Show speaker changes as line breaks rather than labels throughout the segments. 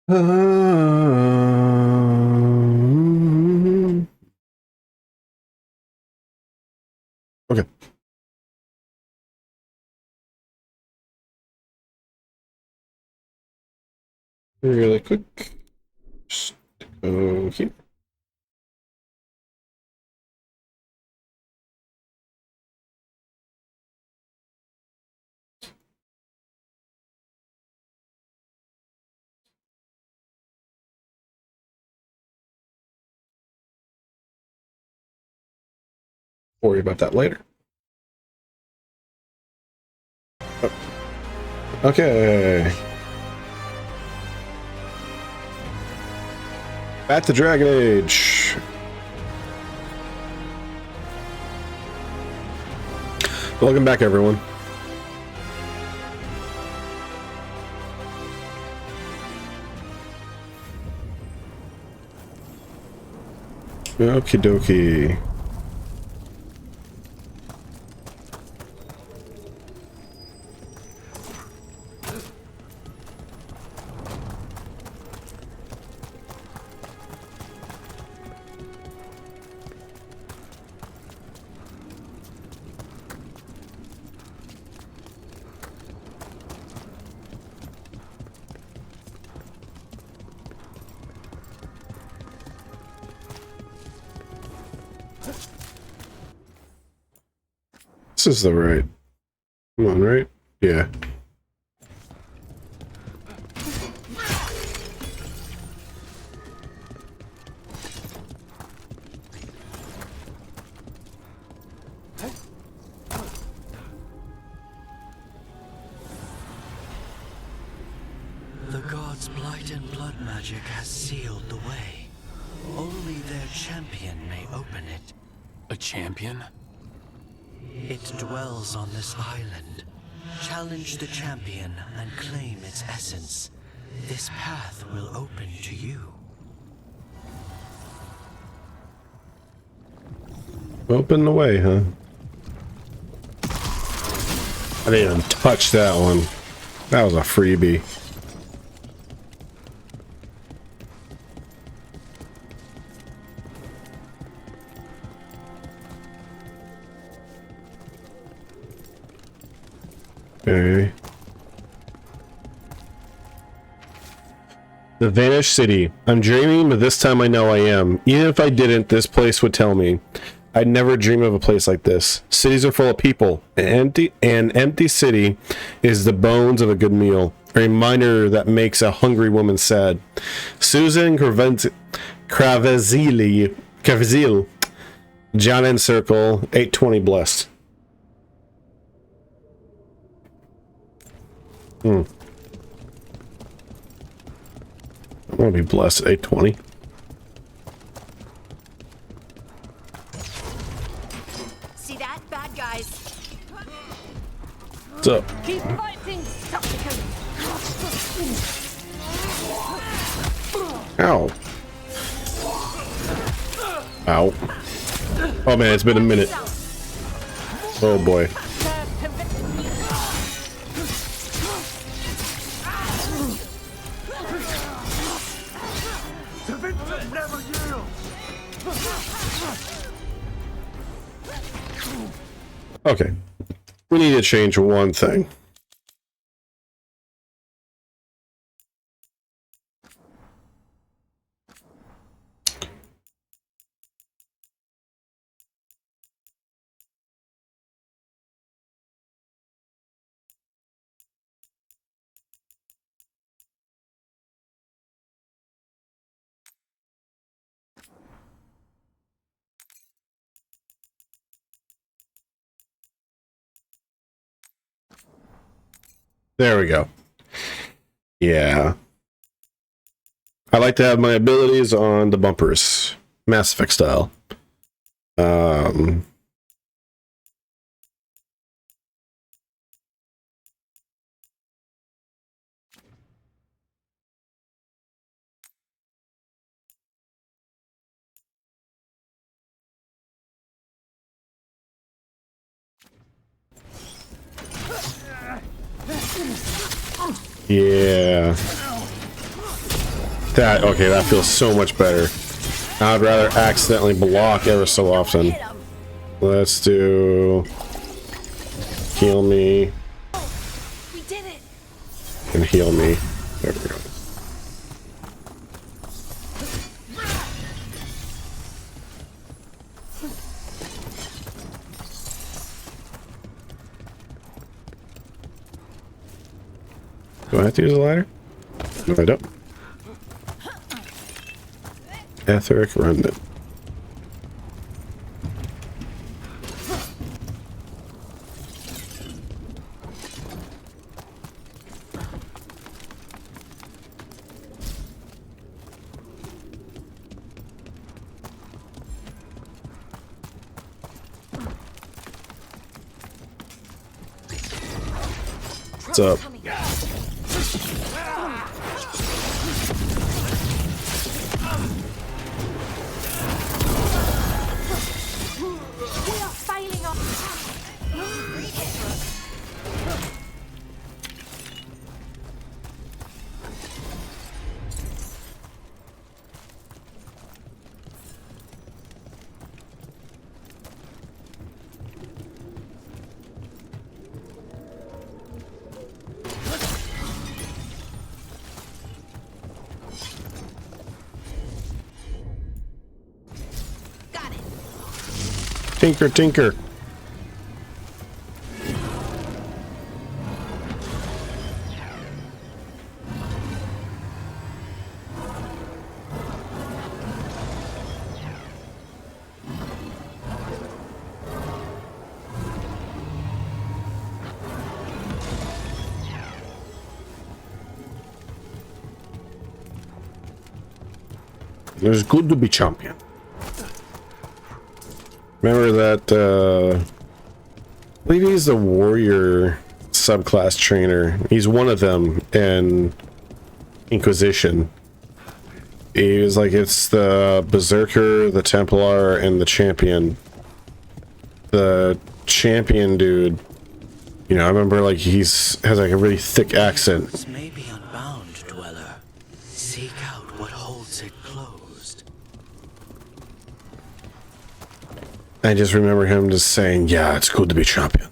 Okay. Really quick. Just go here. Worry about that later. Okay. Back to Dragon Age. Welcome back, everyone. Okie dokie. This is the right. Come on, right? Yeah.
The gods' blight and blood magic has sealed the way. Only their champion may open it.
A champion?
It dwells on this island. Challenge the champion and claim its essence. This path will open to you.
Open the way, huh? I didn't even touch that one. That was a freebie. Okay. The Vanished City. I'm dreaming, but this time I know I am. Even if I didn't, this place would tell me. I'd never dream of a place like this. Cities are full of people. An empty city is the bones of a good meal. A reminder that makes a hungry woman sad. Susan Cravezil. John N. Circle, 820 blessed. I want to be blessed at 820.
See that, bad guys?
What's up?
Keep fighting, supplicant.
Ow. Ow. Oh man, it's been a minute. Oh boy. Okay. We need to change one thing. There we go. Yeah. I like to have my abilities on the bumpers. Mass Effect style. Yeah. That, okay, that feels so much better. I'd rather accidentally block ever so often. Let's do... Heal me.
We did it.
And heal me. There we go. Do I have to use a ladder? No, I don't. Etheric Remnant. What's up? Tinker, tinker. It's good to be champion. Remember that, I believe he's the warrior subclass trainer. He's one of them in Inquisition. He was like, it's the Berserker, the Templar, and the Champion. The Champion dude, you know, I remember like has like a really thick accent.
This may be unbound, Dweller. Seek out what holds it closed.
I just remember him just saying, yeah, it's good to be champion.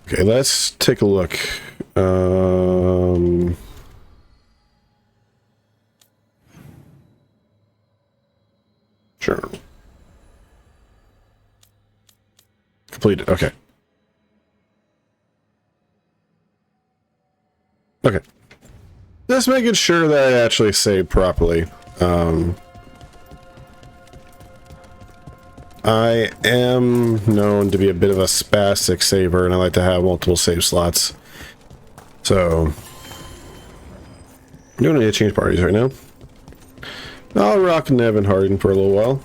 Okay, let's take a look. Sure. Completed, okay. Okay. Just making sure that I actually saved properly. I am known to be a bit of a spastic saver, and I like to have multiple save slots. So, you don't need to change parties right now. I'll rock Nevin Harden for a little while.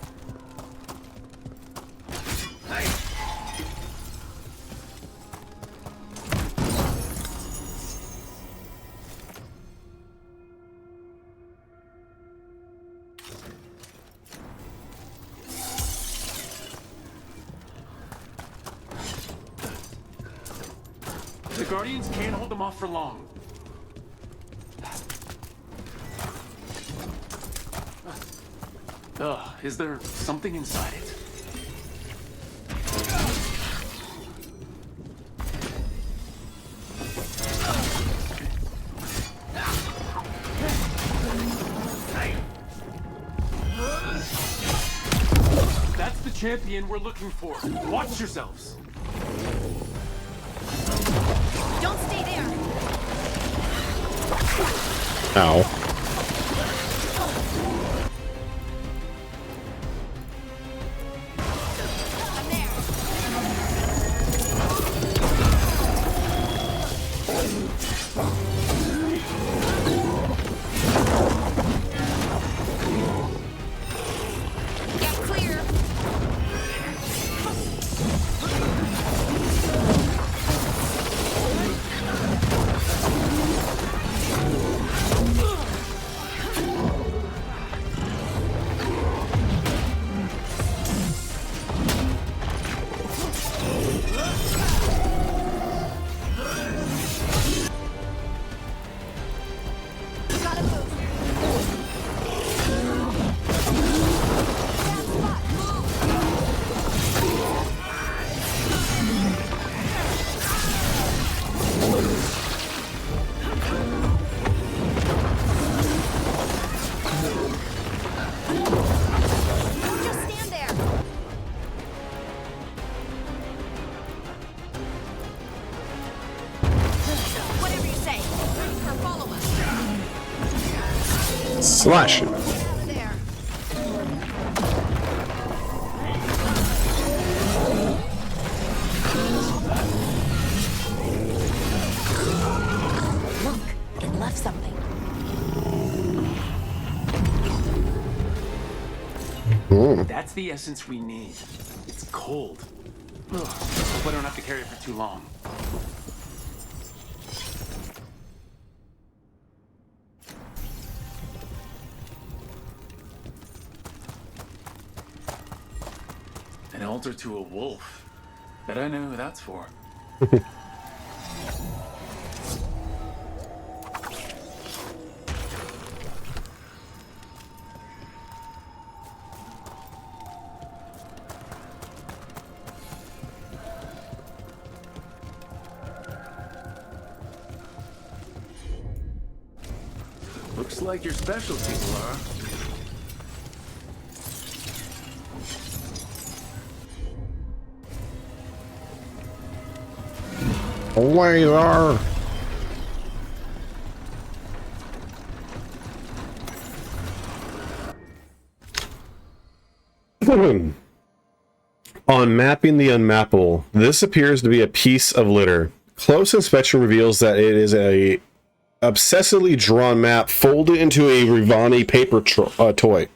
The Guardians can't hold them off for long. Is there something inside it? That's the champion we're looking for. Watch yourselves.
Don't stay there.
Ow.
I'm there. Get clear.
Slash it.
Get out of there. Look, it left something.
That's the essence we need. It's cold. Ugh, hope I don't have to carry it for too long. An altar to a wolf. Bet I know who that's for. Looks like your specialty, Laura.
Laser. On mapping the unmappable, this appears to be a piece of litter. Close inspection reveals that it is a obsessively drawn map folded into a Rivani paper toy.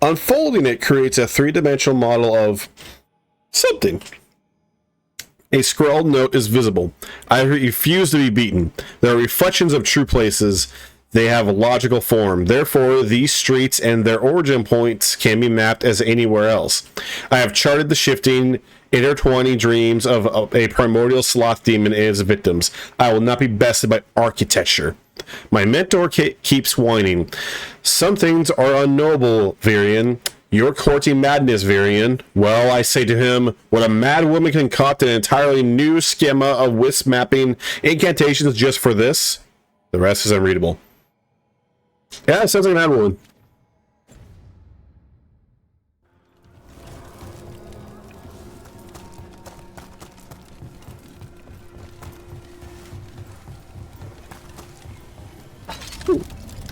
Unfolding it creates a three-dimensional model of something. A scrawled note is visible. I refuse to be beaten. There are reflections of true places. They have a logical form. Therefore, these streets and their origin points can be mapped as anywhere else. I have charted the shifting, intertwining dreams of a primordial sloth demon and its victims. I will not be bested by architecture. My mentor keeps whining. Some things are unknowable, Varian. You're courting madness, Varian. Well, I say to him, what a mad woman concoct an entirely new schema of wisp mapping incantations just for this? The rest is unreadable. Yeah, it sounds like an mad woman.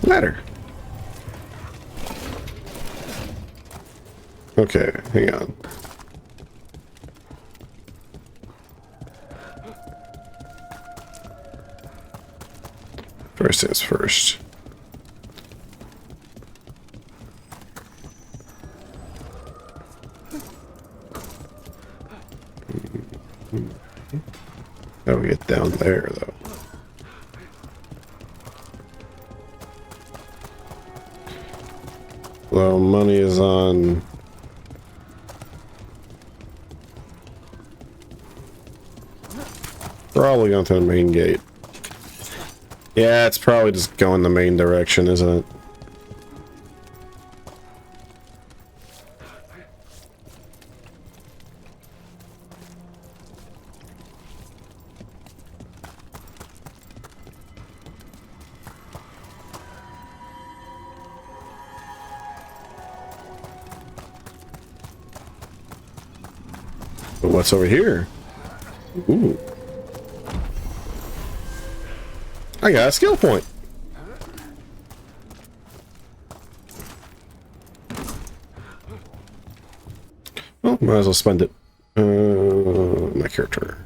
Ladder. Okay, hang on. First things first. How do we get down there, though? Well, money is on... Probably going through the main gate. Yeah, it's probably just going the main direction, isn't it? But what's over here? Ooh. I got a skill point. Well, might as well spend it. My character.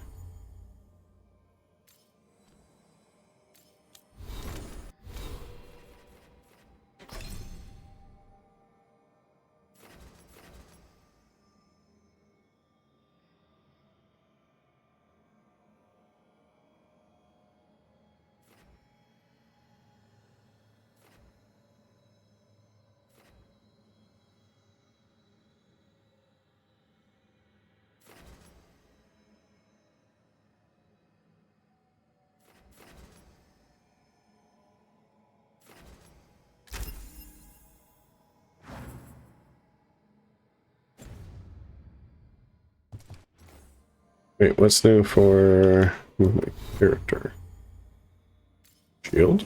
Wait, what's new for my character? Shield?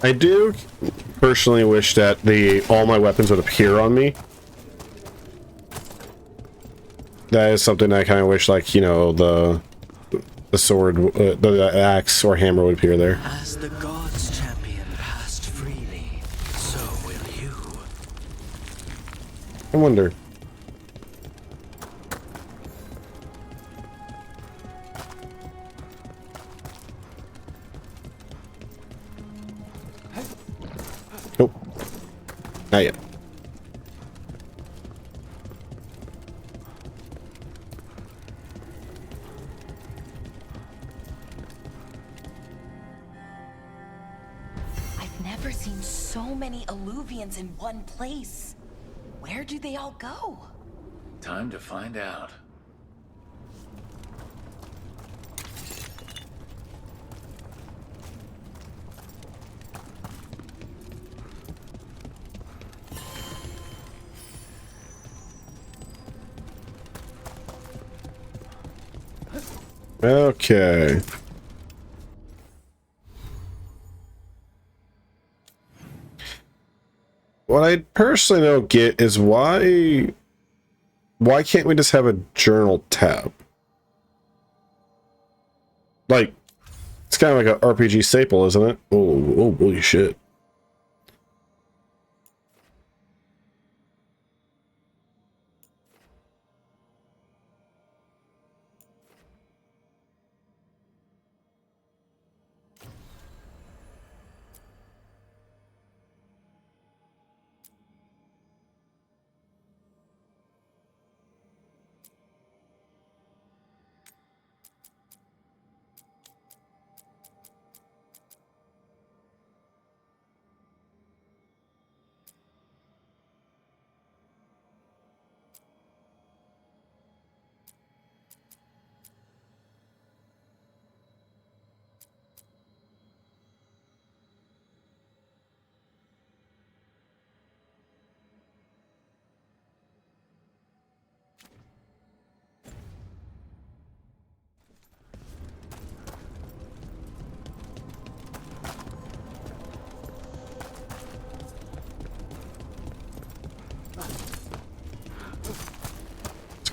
I do personally wish that all my weapons would appear on me. That is something I kind of wish, like, you know, the sword, the axe or hammer would appear there.
As the gods' champion passed freely, so will you.
I wonder. Nope. Not yet.
I've never seen so many Alluvians in one place. Where do they all go?
Time to find out.
Okay. What I personally don't get is why can't we just have a journal tab? Like, it's kind of like an RPG staple, isn't it? Oh, holy shit.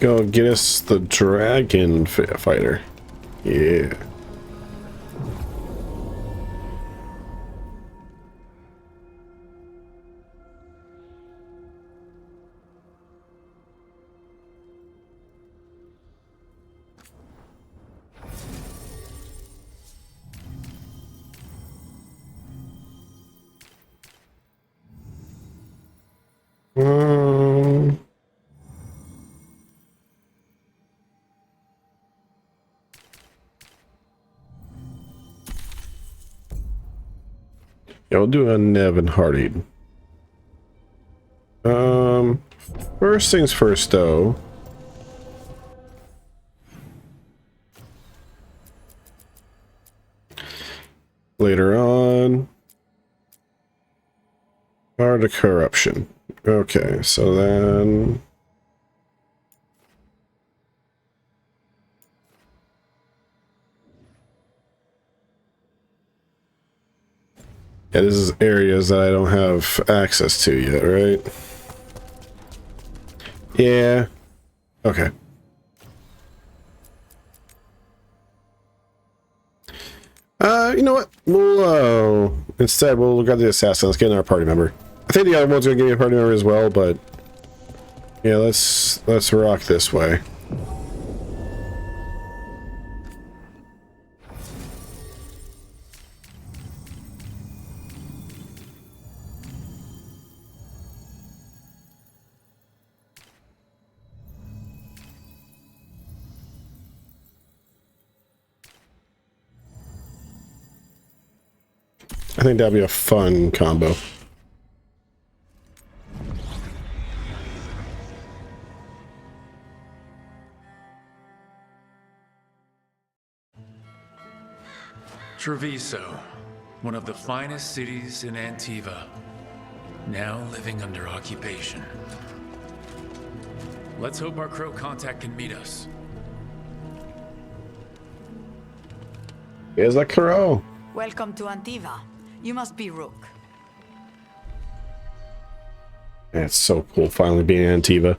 Go get us the dragon fighter. Yeah. Yeah, we'll do a Nevin Hardy. First things first, though. Later on. Art of Corruption. Okay, so then... Yeah, this is areas that I don't have access to yet, right? Yeah. Okay. You know what? We'll, instead, we'll grab the assassin. Let's get another party member. I think the other one's gonna give me a party member as well, but... Yeah, let's rock this way. I think that'd be a fun combo.
Treviso, one of the finest cities in Antiva, now living under occupation. Let's hope our crow contact can meet us.
Here's the crow.
Welcome to Antiva. You must be Rook.
It's so cool finally being Antiva.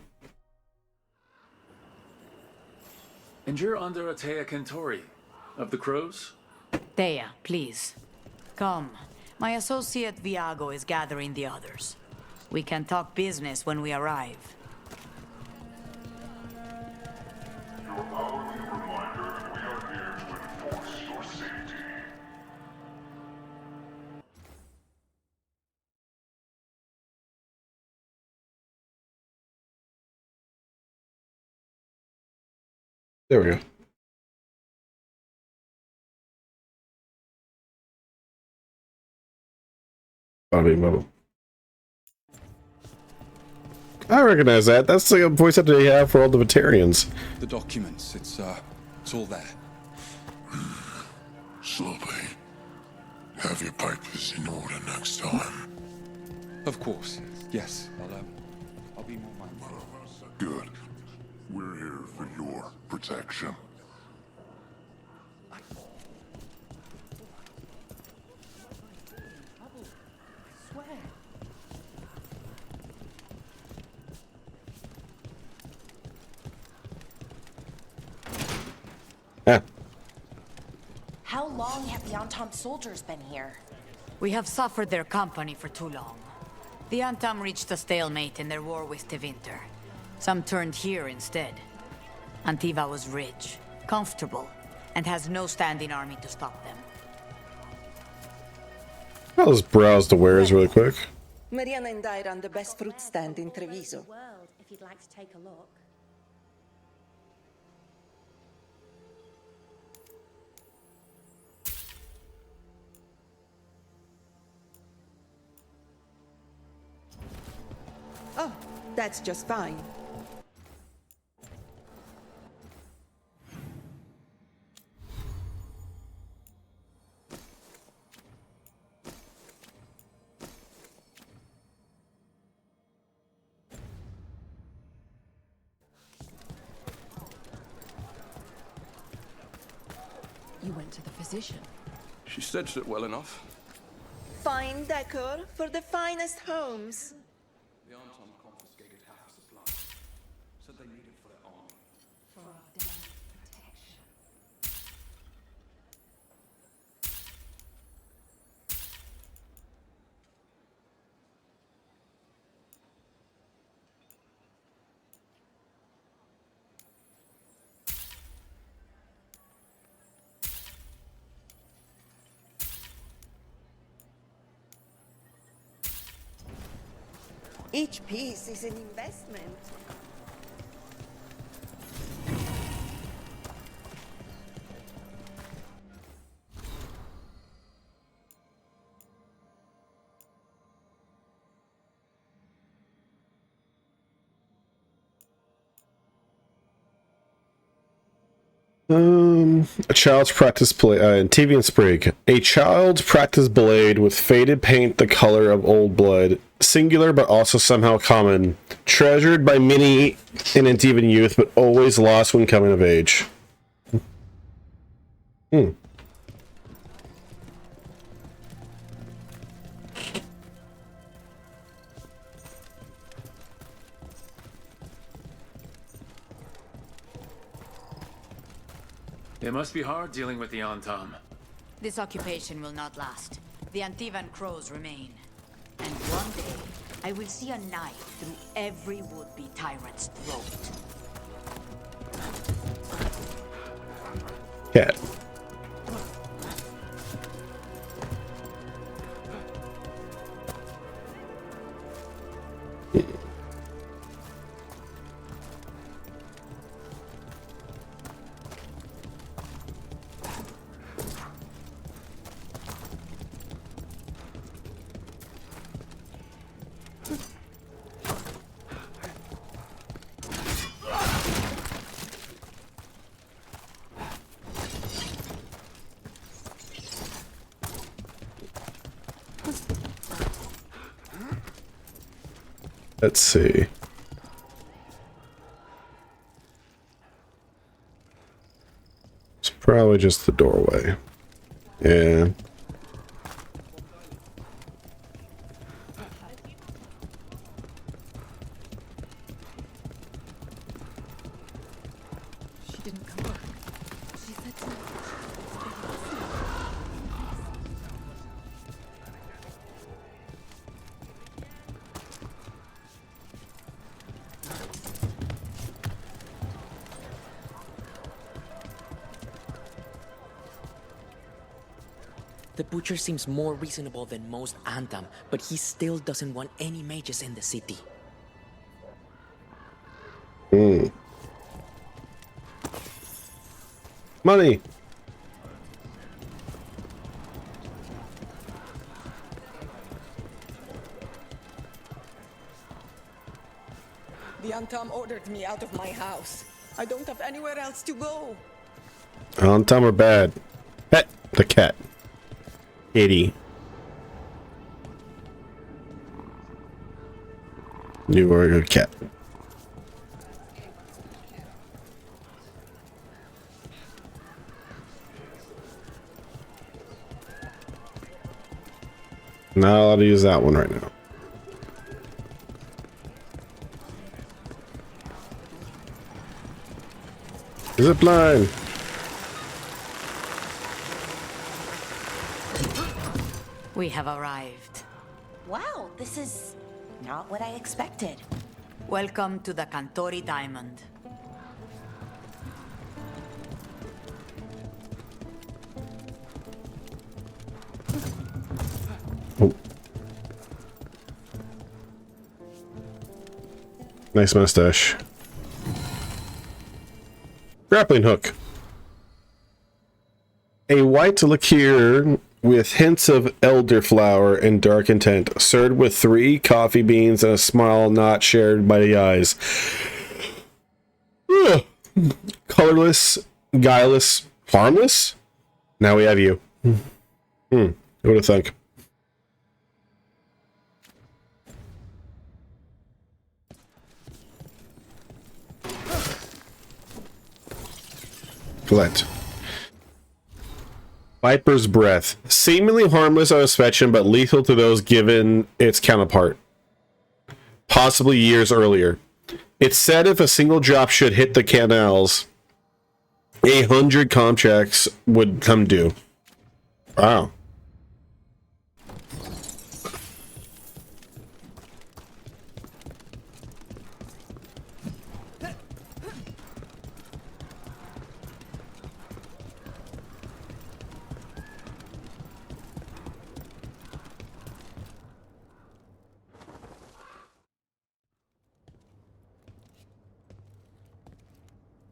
And you're under Atea Kentori of the Crows?
Thea, please. Come. My associate Viago is gathering the others. We can talk business when we arrive.
Your hourly reminder that we are here to enforce your safety.
There we go. Bobby Mobile. I recognize that. That's the voice actor they have for all the Batarians.
The documents, it's all there.
Slowly. Have your papers in order next time.
Of course, yes. I'll be more mindful.
Good. We're here for your protection.
Ah,
How long have the Antom soldiers been here?
We have suffered their company for too long. The Antam reached a stalemate in their war with Tevinter. Some turned here instead. Antiva was rich, comfortable, and has no standing army to stop them.
I'll just browse the wares really quick.
Mariana and I run the best fruit stand in Treviso.
World, if you'd like to take a look.
Oh, that's just fine.
You went to the physician.
She stitched it well enough.
Fine decor for the finest homes.
The Anton confiscated half the supply. Said they needed for their army.
For our damn protection.
Each piece is an investment.
A child's practice blade in TV and Sprig. A child's practice blade with faded paint the color of old blood. Singular but also somehow common. Treasured by many in its even youth, but always lost when coming of age.
It must be hard dealing with the Antom.
This occupation will not last. The Antivan crows remain. And one day, I will see a knife through every would-be tyrant's throat.
Cat. Let's see. It's probably just the doorway. Yeah.
The Butcher seems more reasonable than most Antam, but he still doesn't want any mages in the city.
Money.
The Antam ordered me out of my house. I don't have anywhere else to go.
Antam are bad. Pet the cat. Kitty. You are a good cat. Not allowed to use that one right now. Zip line.
We have arrived.
Wow, this is not what I expected.
Welcome to the Cantori Diamond.
Oh. Nice mustache. Grappling hook. A white liqueur with hints of elderflower and dark intent, served with 3 coffee beans and a smile not shared by the eyes. Ugh. Colorless, guileless, harmless? Now we have you. Who would have thunk? Colette. Viper's Breath. Seemingly harmless on inspection, but lethal to those given its counterpart. Possibly years earlier. It's said if a single drop should hit the canals, 100 comp checks would come due. Wow.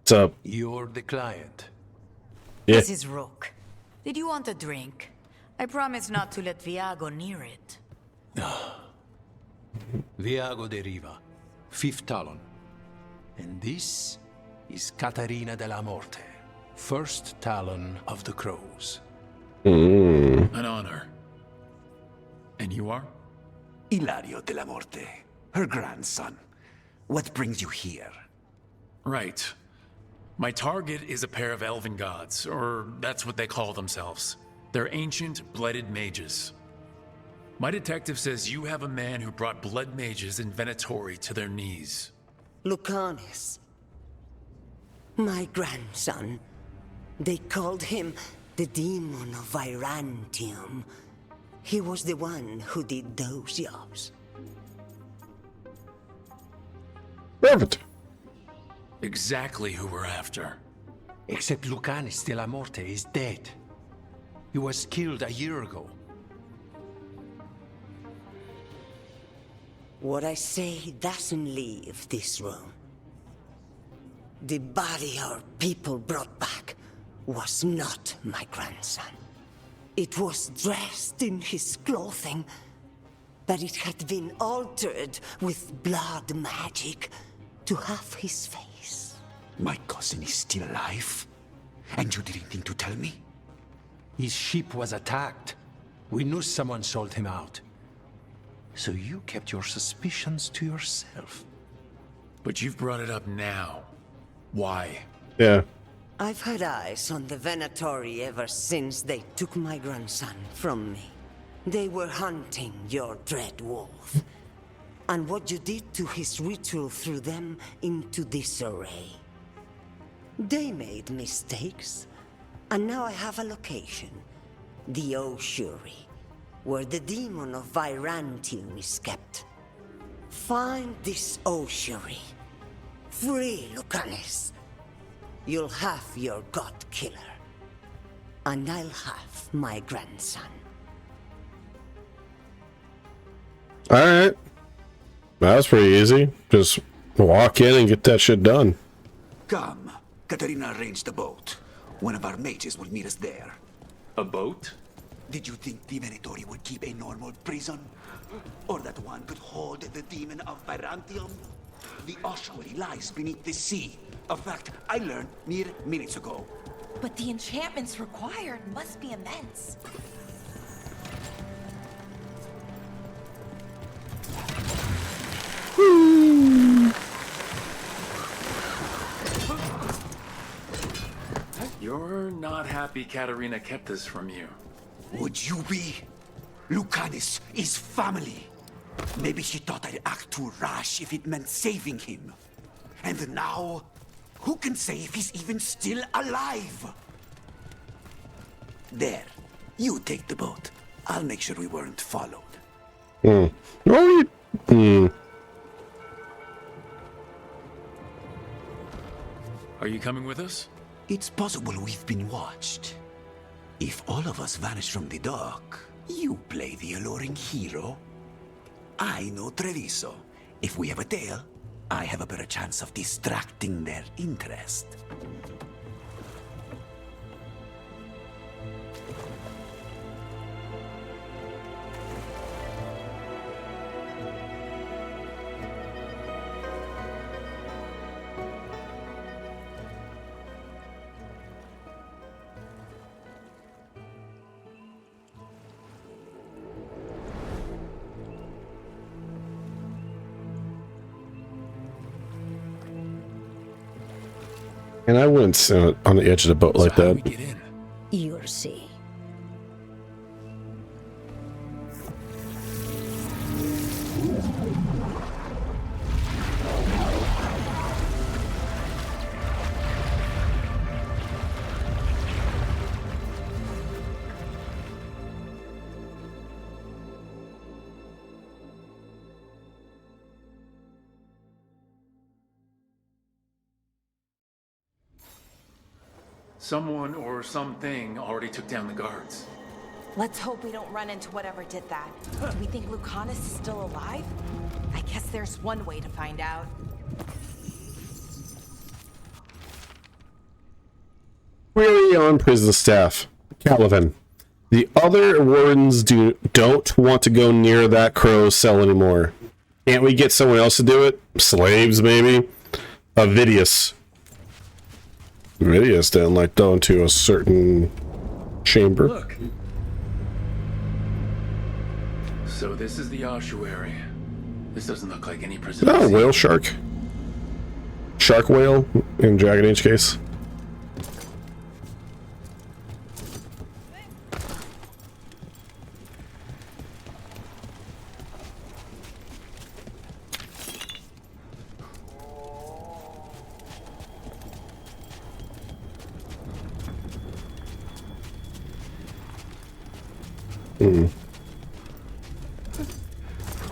What's up?
You're the client.
Yeah.
This is Rook. Did you want a drink? I promise not to let Viago near it.
Viago de Riva, 5th Talon. And this is Catarina de la Morte, 1st Talon of the Crows.
An honor. And you are?
Ilario de la Morte, her grandson. What brings you here?
Right. My target is a pair of elven gods, or that's what they call themselves. They're ancient, blooded mages. My detective says you have a man who brought blood mages in Venatori to their knees.
Lucanis. My grandson. They called him the Demon of Virantium. He was the one who did those jobs.
Perfect.
Exactly who we're after.
Except Lucanis de la Morte is dead. He was killed a year ago.
What I say doesn't leave this room. The body our people brought back was not my grandson. It was dressed in his clothing, but it had been altered with blood magic to have his face.
My cousin is still alive? And you didn't think to tell me?
His ship was attacked. We knew someone sold him out. So you kept your suspicions to yourself.
But you've brought it up now. Why?
Yeah.
I've had eyes on the Venatori ever since they took my grandson from me. They were hunting your dread wolf. And what you did to his ritual threw them into disarray. They made mistakes, and now I have a location. The Oshuri, where the demon of Virantium is kept. Find this Oshuri. Free Lucanis. You'll have your god killer. and I'll have my grandson.
Alright. That was pretty easy. Just walk in and get that shit done.
Come. Katarina arranged the boat. One of our mages will meet us there.
A boat?
Did you think the Venatori would keep a normal prison? Or that one could hold the demon of Byzantium? The ossuary lies beneath the sea. A fact I learned mere minutes ago.
But the enchantments required must be immense.
You're not happy Katarina kept this from you.
Would you be? Lucanus is family. Maybe she thought I'd act too rash if it meant saving him. And now, who can say if he's even still alive? There. You take the boat. I'll make sure we weren't followed.
Are you coming with us?
It's possible we've been watched. If all of us vanish from the dock, you play the alluring hero. I know Treviso. If we have a tail, I have a better chance of distracting their interest.
And I wouldn't sit on the edge of the boat like that.
You'll see.
Someone or something already took down the guards.
Let's hope we don't run into whatever did that. Do we think Lucanus is still alive? I guess there's one way to find out.
Query on prison staff. Caliban. The other wardens don't want to go near that crow's cell anymore. Can't we get someone else to do it? Slaves, maybe? Avidius. Avidius didn't like going to a certain chamber.
Look. So this is the ossuary. This doesn't look like any prison.
Oh, whale shark. Shark whale in Dragon Age case.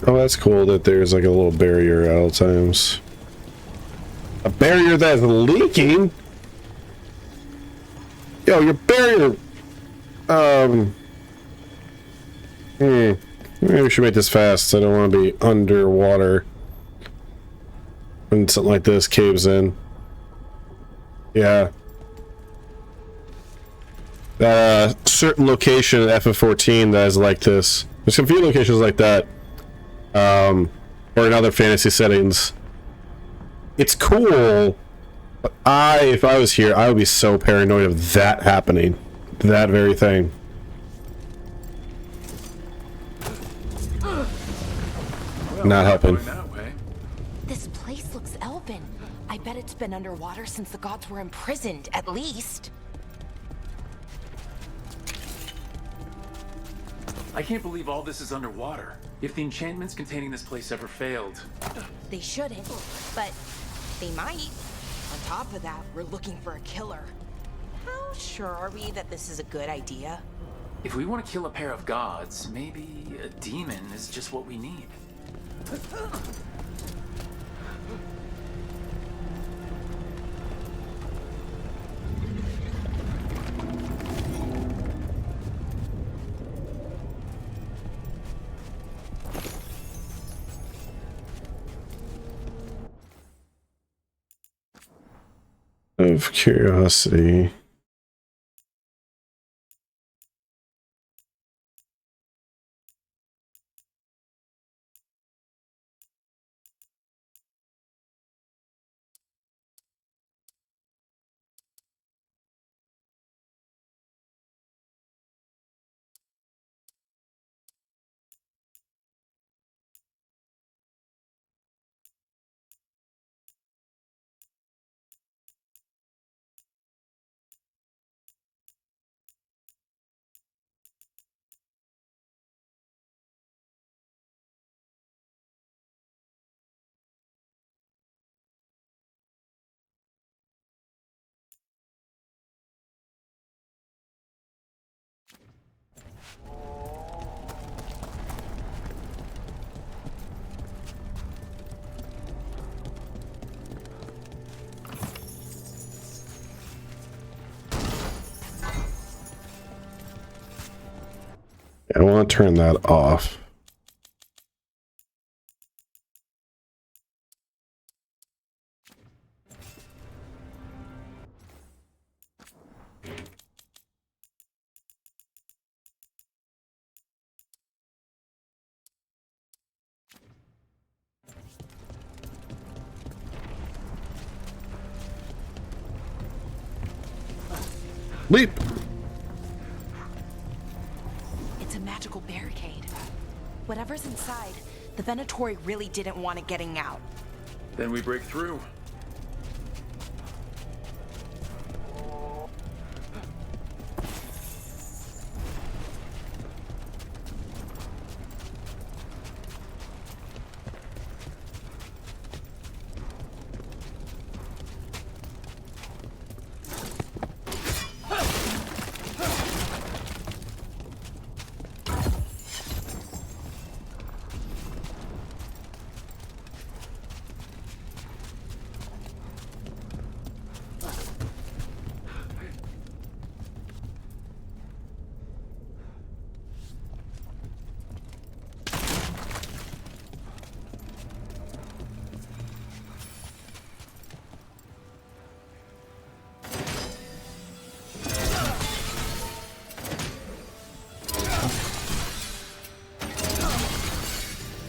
Oh, that's cool that there's like a little barrier at all times. A barrier that's leaking? Yo, your barrier... Maybe we should make this fast. I don't want to be underwater when something like this caves in. Yeah. Certain location at FF14 that is like this. There's a few locations like that. Or in other fantasy settings. It's cool, but if I was here, I would be so paranoid of that happening. That very thing. Not helping.
This place looks elven. I bet it's been underwater since the gods were imprisoned, at least.
I can't believe all this is underwater. If the enchantments containing this place ever failed...
They shouldn't, but they might. On top of that, we're looking for a killer. How sure are we that this is a good idea?
If we want to kill a pair of gods, maybe a demon is just what we need.
of curiosity. I want to turn that off. Leap!
It's a magical barricade. Whatever's inside, the Venatori really didn't want it getting out.
Then we break through.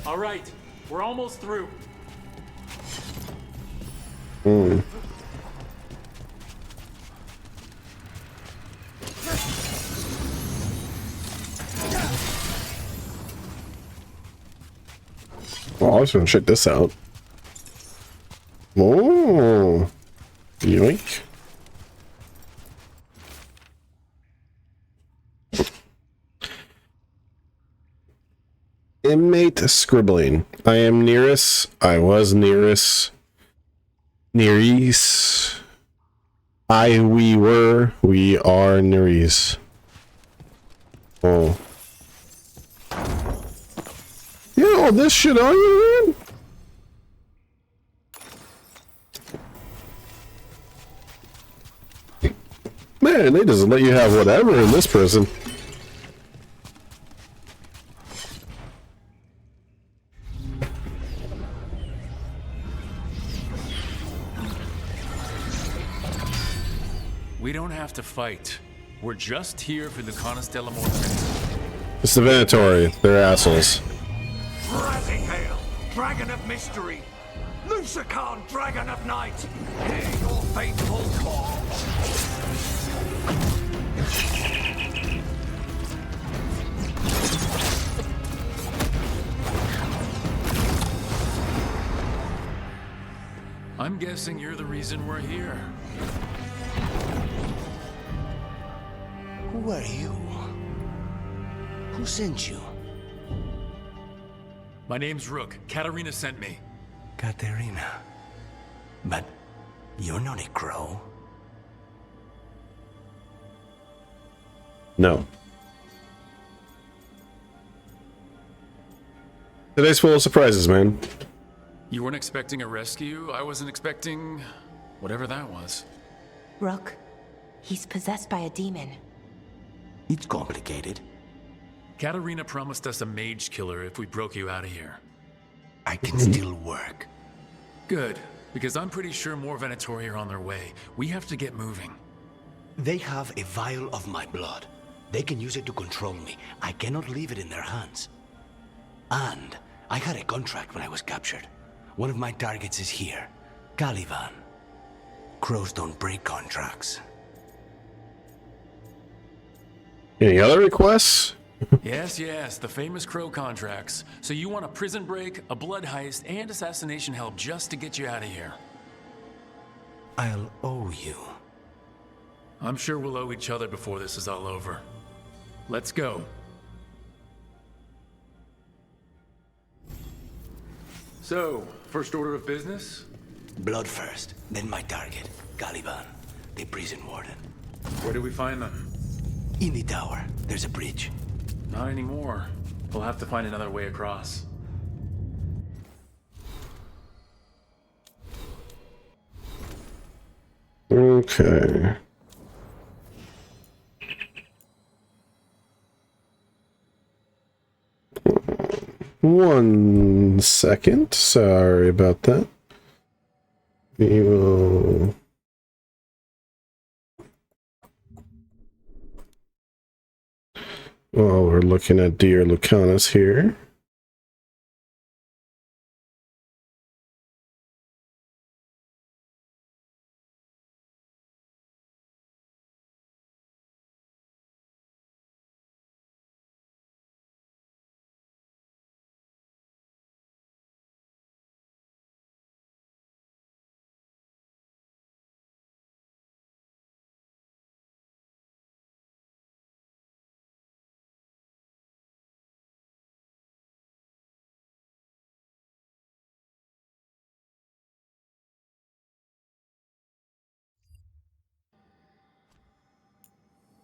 All right, we're almost through.
Hmm. Well, I was gonna check this out. Oh, yoink. Inmate scribbling. I am Nearest. I was Nearest. Nereis. We were. We are Nereis. Oh. You got all this shit on you, man? Man, they just let you have whatever in this prison.
We don't have to fight. We're just here for the Canas de la Morte.
It's the Venatori. They're assholes.
Rising Hail, Dragon of Mystery! Lucican, Dragon of Night! Hear your faithful call!
I'm guessing you're the reason we're here.
Who are you? Who sent you?
My name's Rook. Katarina sent me.
Katarina. But you're not a crow.
No. Today's full of surprises, man.
You weren't expecting a rescue? I wasn't expecting whatever that was.
Rook, he's possessed by a demon.
It's complicated.
Katarina promised us a mage killer if we broke you out of here.
I can still work.
Good. Because I'm pretty sure more Venatori are on their way. We have to get moving.
They have a vial of my blood. They can use it to control me. I cannot leave it in their hands. And I had a contract when I was captured. One of my targets is here, Caliban. Crows don't break contracts.
Any other requests?
Yes, the famous Crow contracts. So you want a prison break, a blood heist, and assassination help just to get you out of here.
I'll owe you.
I'm sure we'll owe each other before this is all over. Let's go. So, first order of business?
Blood first, then my target, Caliban, the prison warden.
Where do we find them?
In the tower. There's a bridge.
Not anymore. We'll have to find another way across.
Okay. One second. Sorry about that. We will... Well, we're looking at Dear Lucanus here.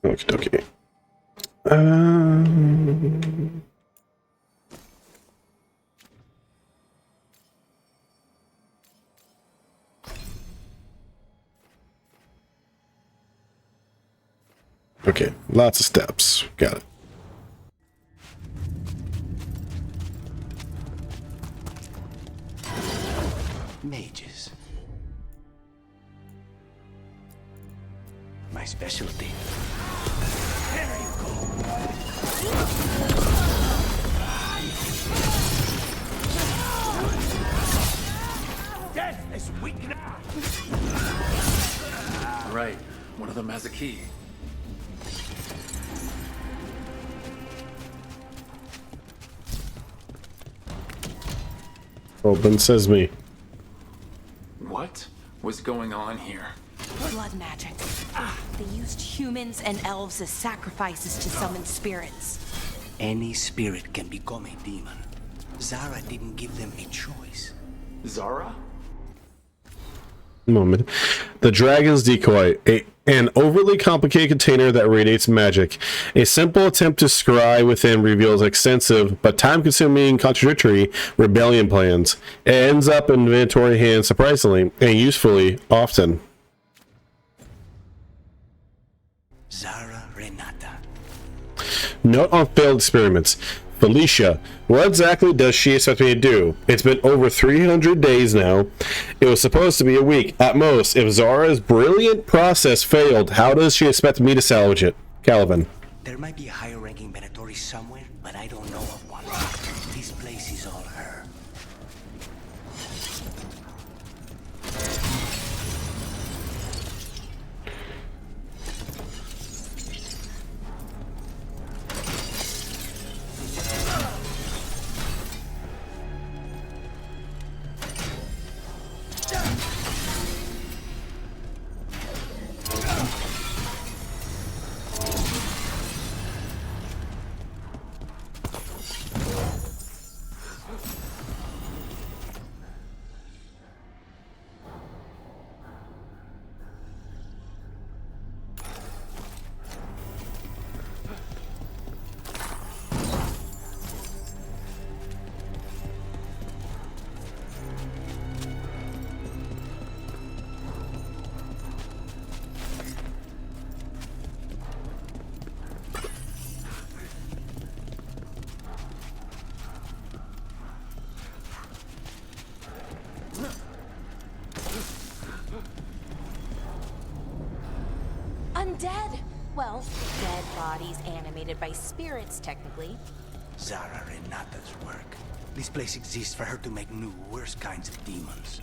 Okay. Okay, lots of steps. Got it.
Mages. My specialty. There you go.
Death is weakness.
Right. One of them has a key.
Open sesame.
What was going on here?
Blood magic. They used humans and elves as sacrifices to summon spirits.
Any spirit can become a demon. Zara didn't give them a choice.
Zara?
Moment. The dragon's decoy. An overly complicated container that radiates magic. A simple attempt to scry within reveals extensive but time-consuming contradictory rebellion plans. It ends up in Venatori hands surprisingly and usefully often.
Zara Renata.
Note on failed experiments. Felicia, what exactly does she expect me to do? It's been over 300 days now. It was supposed to be a week at most. If Zara's brilliant process failed, how does she expect me to salvage it? Caliban.
There might be a higher-ranking Venatori somewhere, but I don't know of one. This place is all her.
well, dead bodies animated by spirits, technically.
Zara Renata's work. This place exists for her to make new, worse kinds of demons.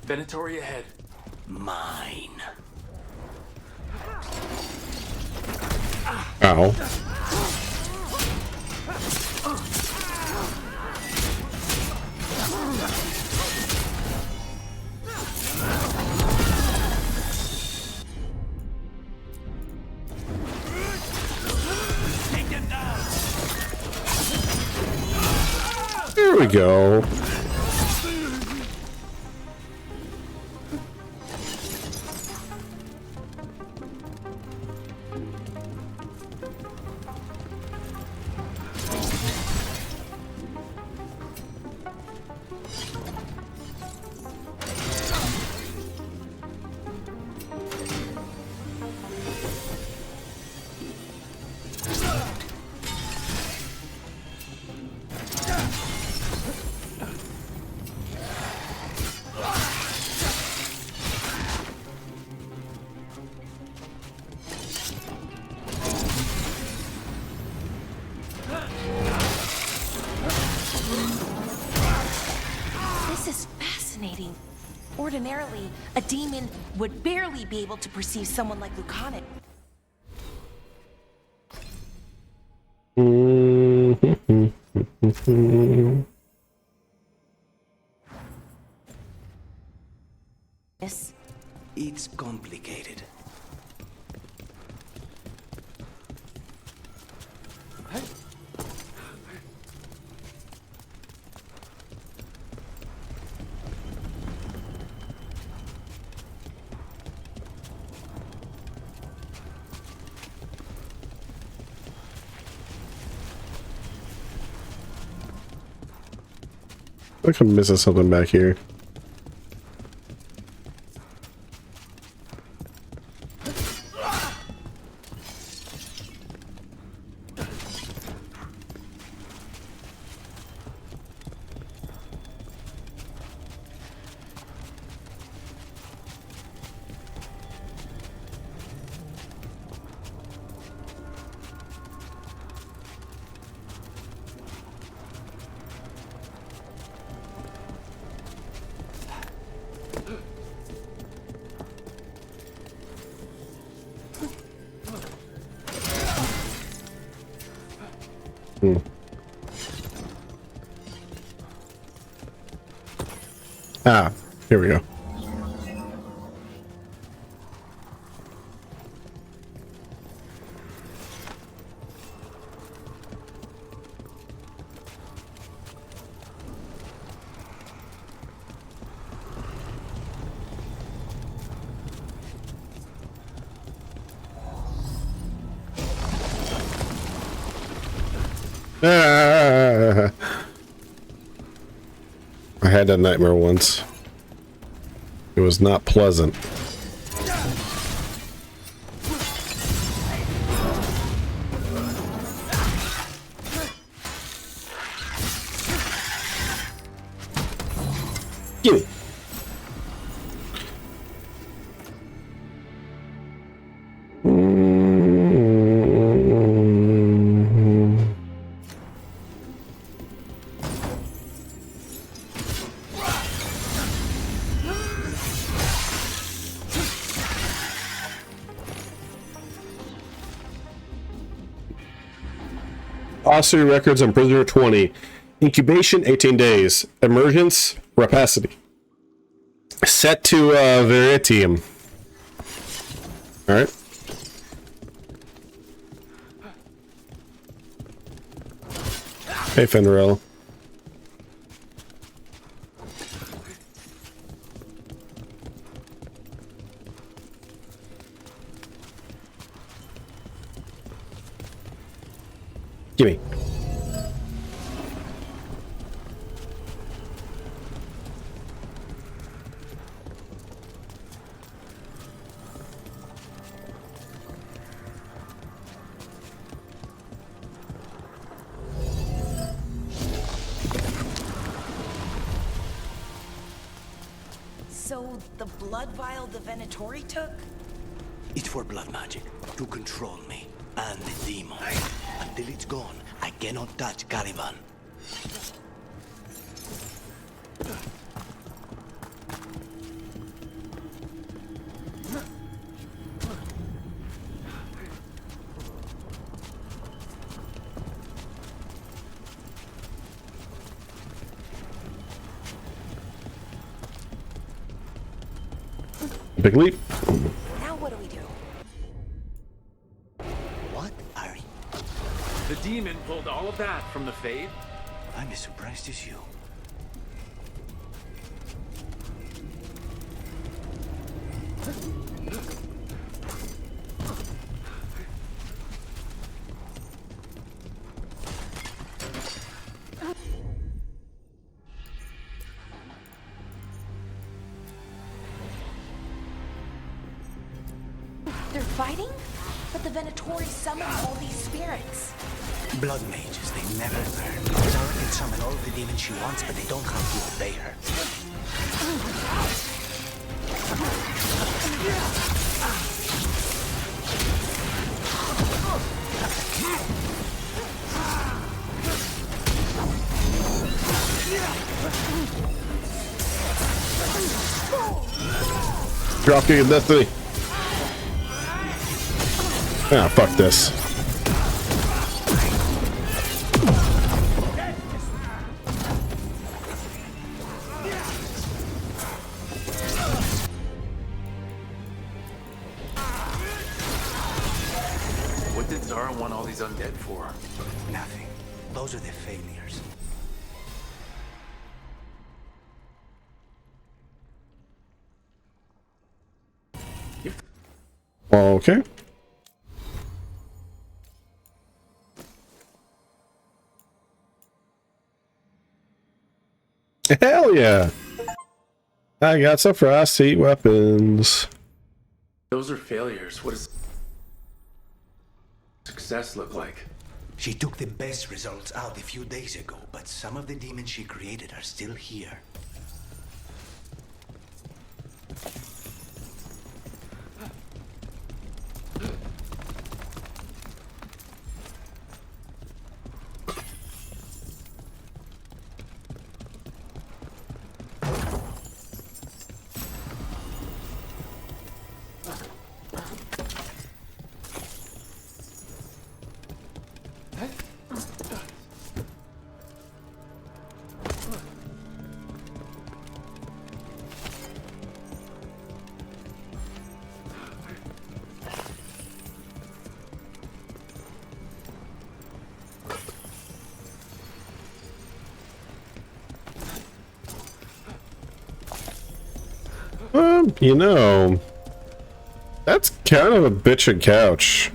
Venatori ahead.
Mine.
Ow. There we go.
This is fascinating. Ordinarily, a demon would barely be able to perceive someone like Lucanus. Yes.
It's complicated.
I think I'm missing something back here. Ah, here we go. Ah. I had that nightmare once. It was not pleasant. Gimme. Osprey records on prisoner 20. Incubation 18 days. Emergence rapacity. Set to Veritium. Alright. Hey Fenrirel. Gimme.
So, the blood vial the Venatori took?
It's for blood magic, to control me, and the demon. Until it's gone, I cannot touch Caliban.
Big leap.
Now what do we do?
What are you?
The demon pulled all of that from the Fade.
I'm as surprised as you.
They're fighting? But the Venatori summoned all these spirits.
Blood mages, they never learn. Zara can summon all the demons she wants, but they don't have to obey her.
Dropkick of Destiny. Ah, fuck this.
What did Zara want all these undead for?
Nothing. Those are the failures.
Okay. Hell yeah! I got some frost heat weapons.
Those are failures. What does success look like?
She took the best results out a few days ago, but some of the demons she created are still here.
You know, that's kind of a bitchin' couch.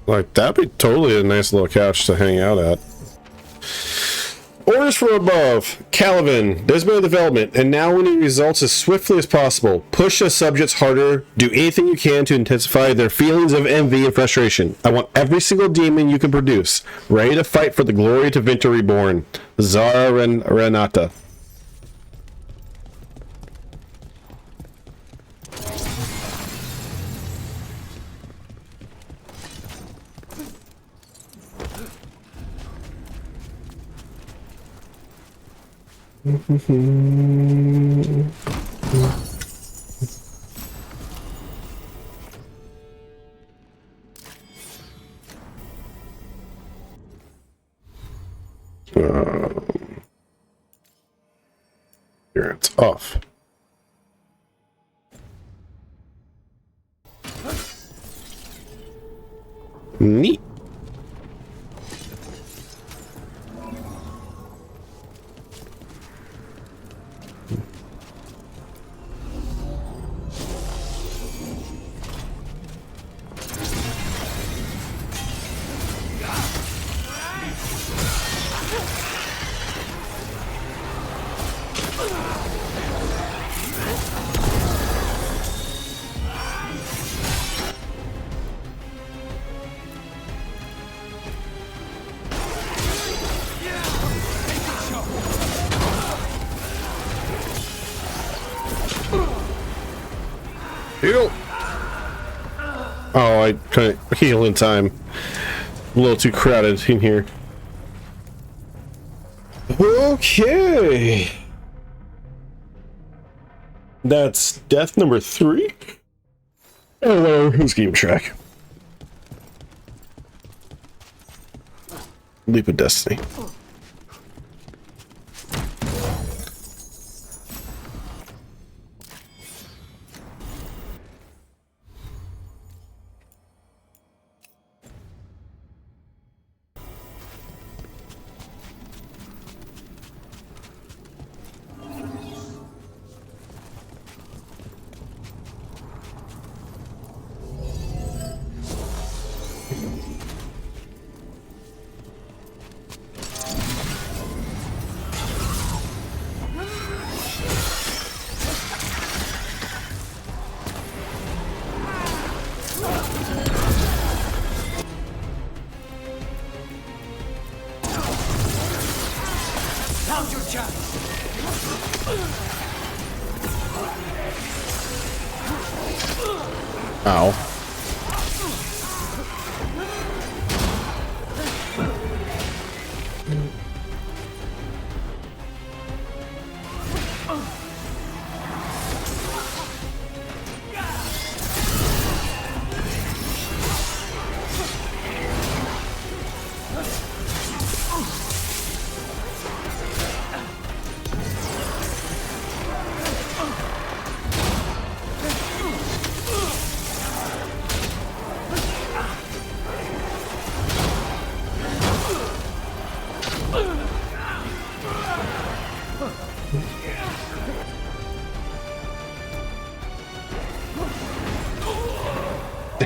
Like, that'd be totally a nice little couch to hang out at. Orders from above. Caliban, there's been a development, and now we need results as swiftly as possible. Push the subjects harder. Do anything you can to intensify their feelings of envy and frustration. I want every single demon you can produce, ready to fight for the glory to Tevinter Reborn. Zara Renata. Here it's off. Neat. Heal! Oh, I couldn't heal in time. A little too crowded in here. Okay. That's death number 3. Oh, whatever. Who's keeping track? Leap of Destiny.
Now's your chance.
Ow.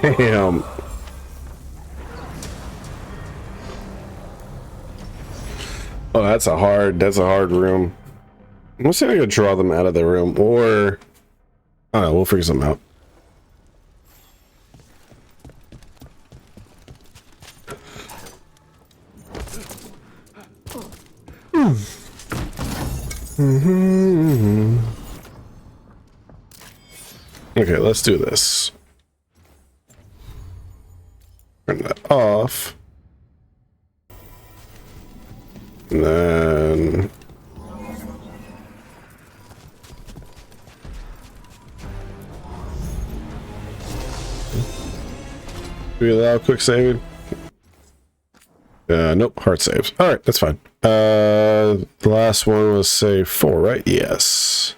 Damn. Oh, that's a hard room. I'm see if I can draw them out of the room, or I don't know, we'll figure something out. Okay, let's do this. Turn that off. And then do we allow quick saving? Nope, hard saves. Alright, that's fine. The last one was save 4, right? Yes.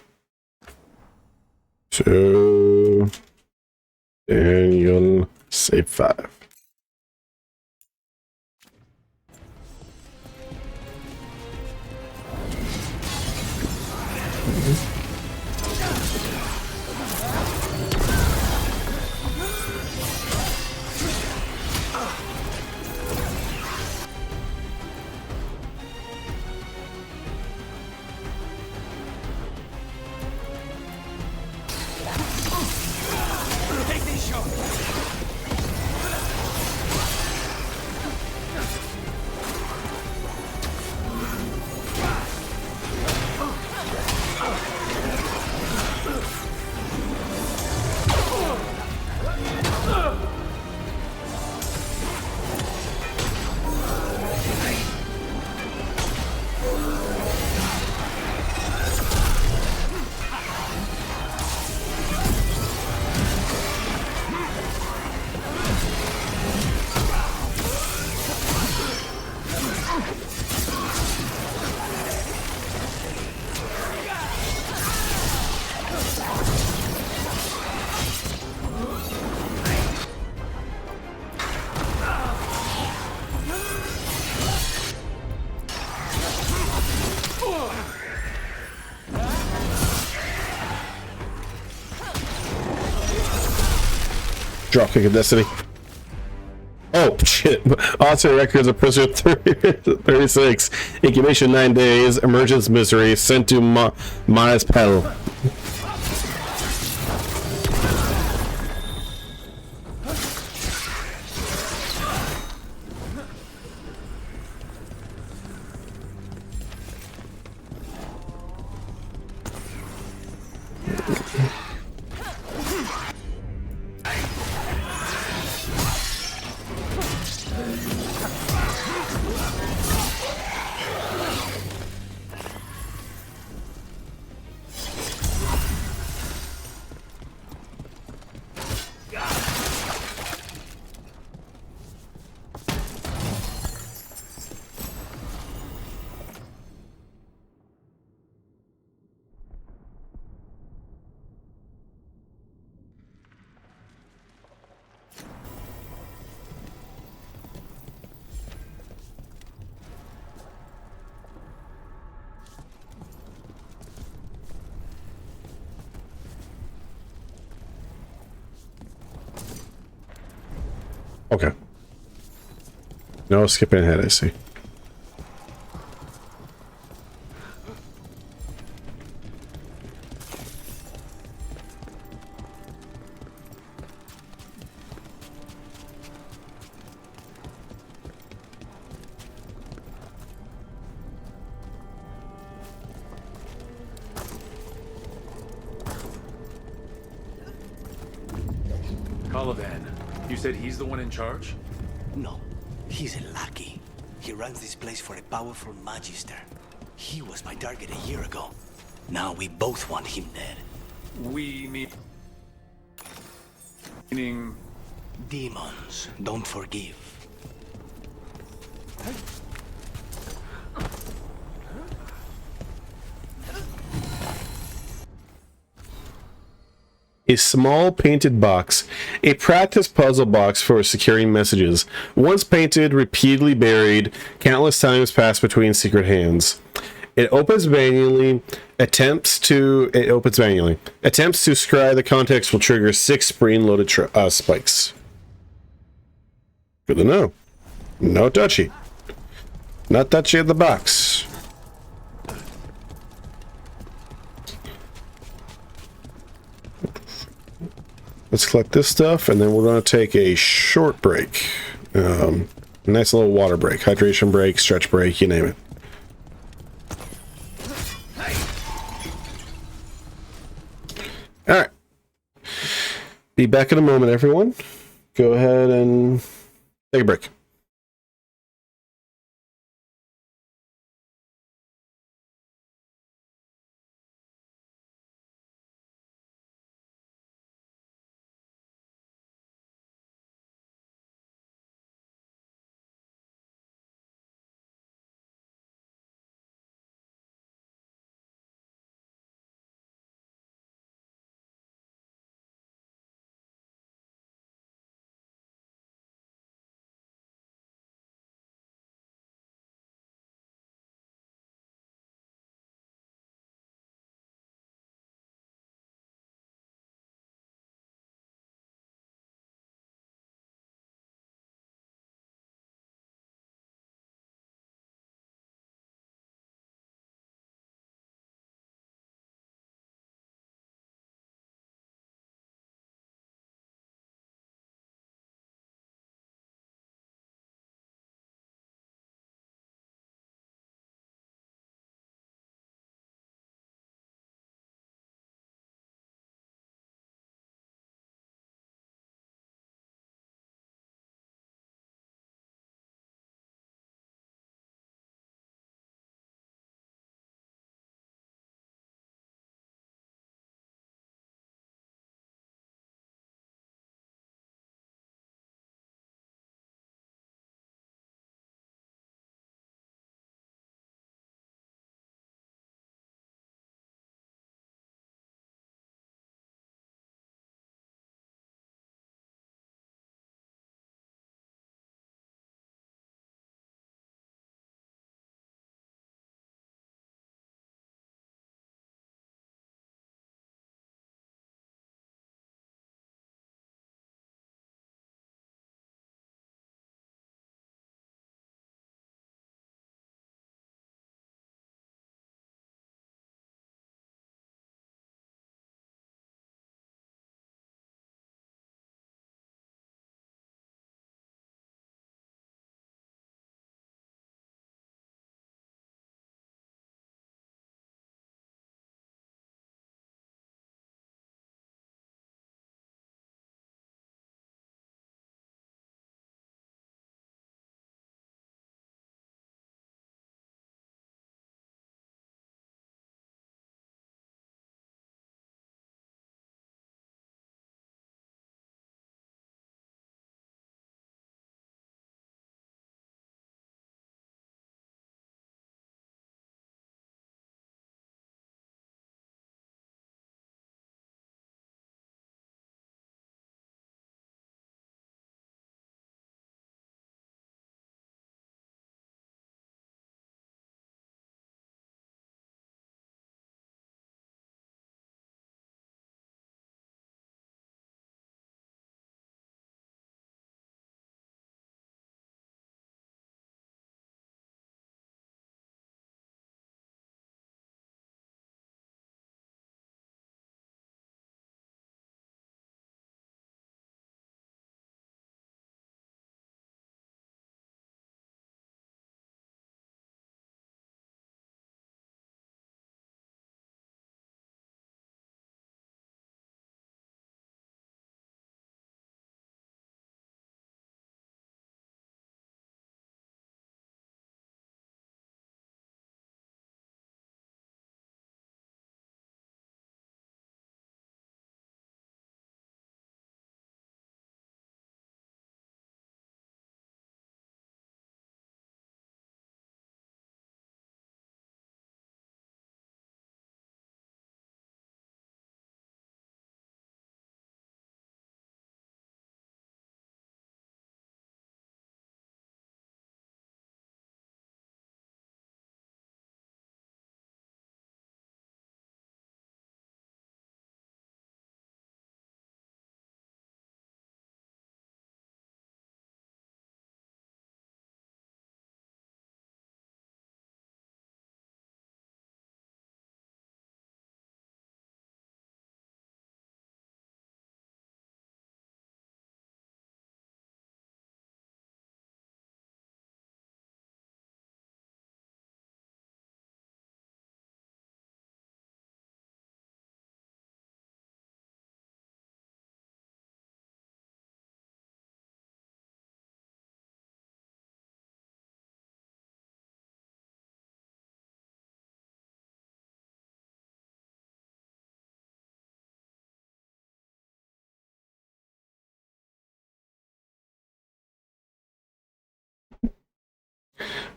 So Daniel save 5.
Take this shot.
Dropkick of Destiny. Oh shit. Auto records of prisoner 36. Incubation 9 days. Emergence misery. Sent to Mars Pedal. Okay. No skipping ahead, I see.
Caliban, you said he's the one in charge?
No, he's a lackey. He runs this place for a powerful magister. He was my target a year ago. Now we both want him dead.
Meaning...
Demons don't forgive.
A small painted box, a practice puzzle box for securing messages. Once painted, repeatedly buried, countless times passed between secret hands. It opens manually. Attempts to scry the context will trigger 6 spring-loaded spikes. Good to know. No touchy. Not touchy at the box. Let's collect this stuff, and then we're going to take a short break. Nice little water break, hydration break, stretch break, you name it. Alright. Be back in a moment, everyone. Go ahead and take a break.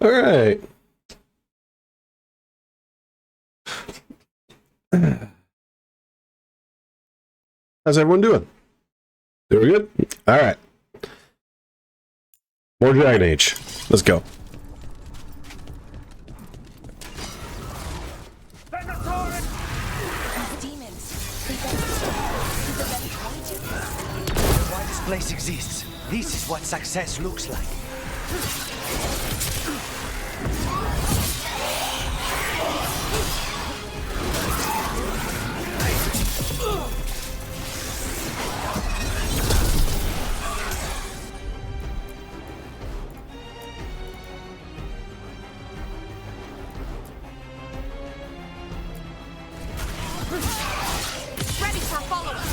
All right. How's everyone doing? Doing good? All right. More Dragon Age. Let's go.
Why this place exists. This is what success looks like.
Ready for follow-up.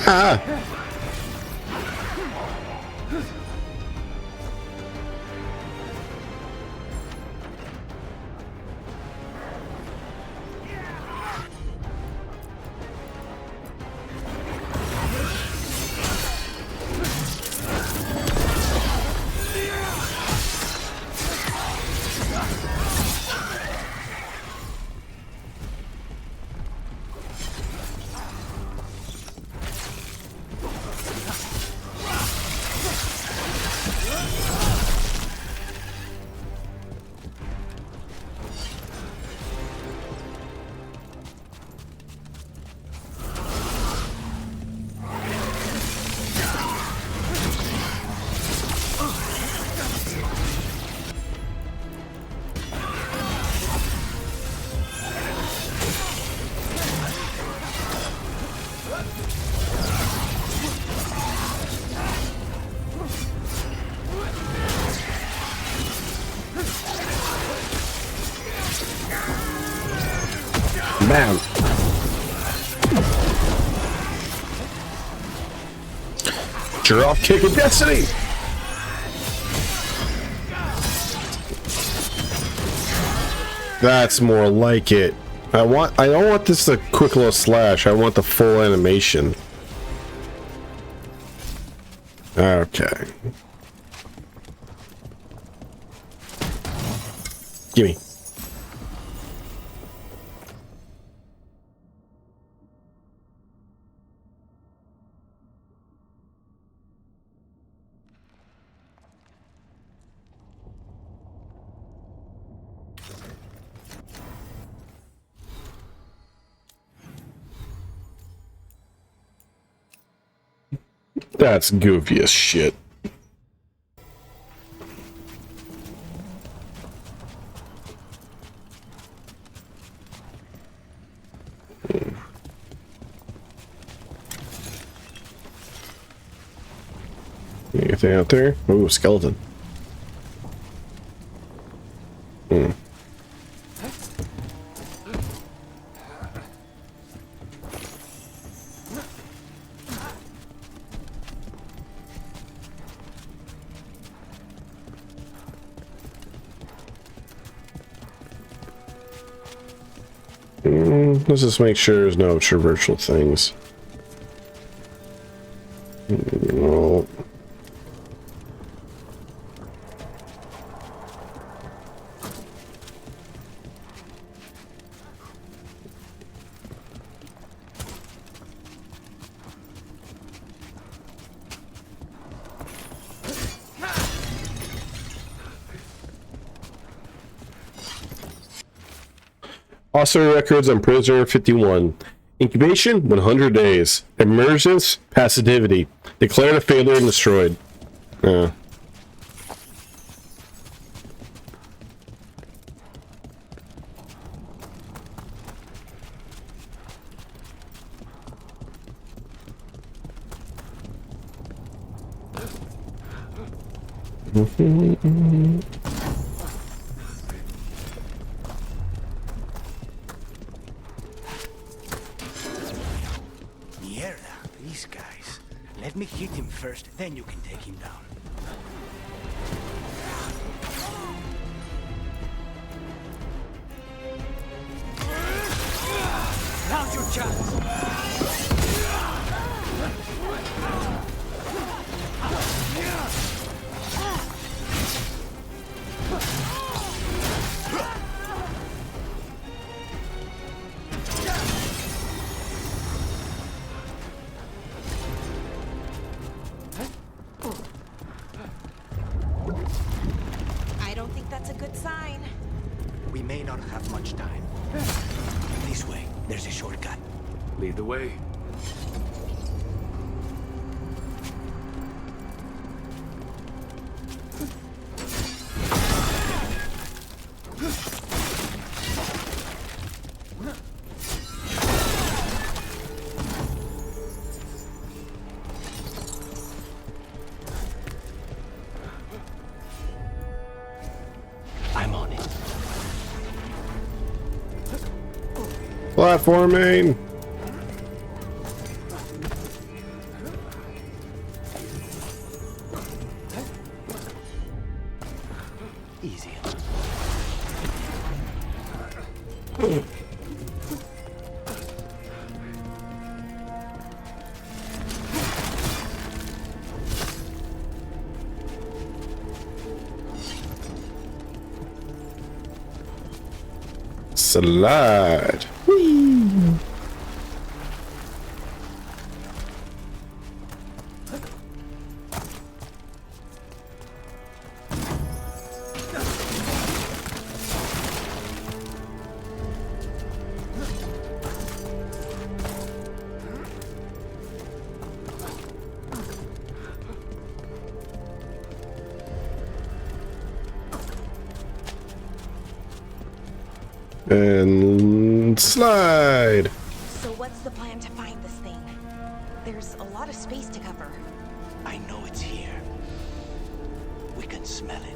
Ah. Man. Drop kick of destiny. That's more like it. I don't want this a quick little slash. I want the full animation. Okay. Gimme. That's goofy as shit. Anything out there? Ooh, skeleton. Hmm. Let's just make sure there's no traversal things. No. Oscar records on Prisoner 51. Incubation, 100 days. Emergence, passivity. Declared a failure and destroyed.
first, then you can take him down. Now's your chance!
I don't think that's a good sign.
We may not have much time. This way, there's a shortcut.
Lead the way.
I'm on it.
Platforming.
Easy.
Slide. Whee. And slide.
So what's the plan to find this thing? There's a lot of space to cover.
I know it's here. We can smell it.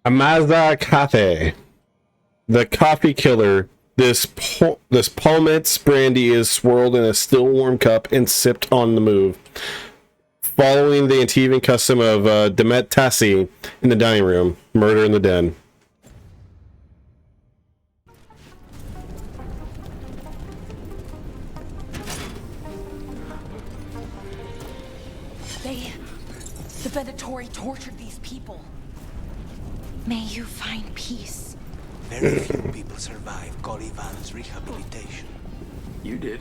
Amazda Cafe, the coffee killer. This Palmet's brandy is swirled in a still warm cup and sipped on the move, following the Antivan custom of Demet Tassi in the dining room. Murder in the den.
The Venatori tortured these people. May you find peace.
Very few people survive Colivan's rehabilitation.
You did.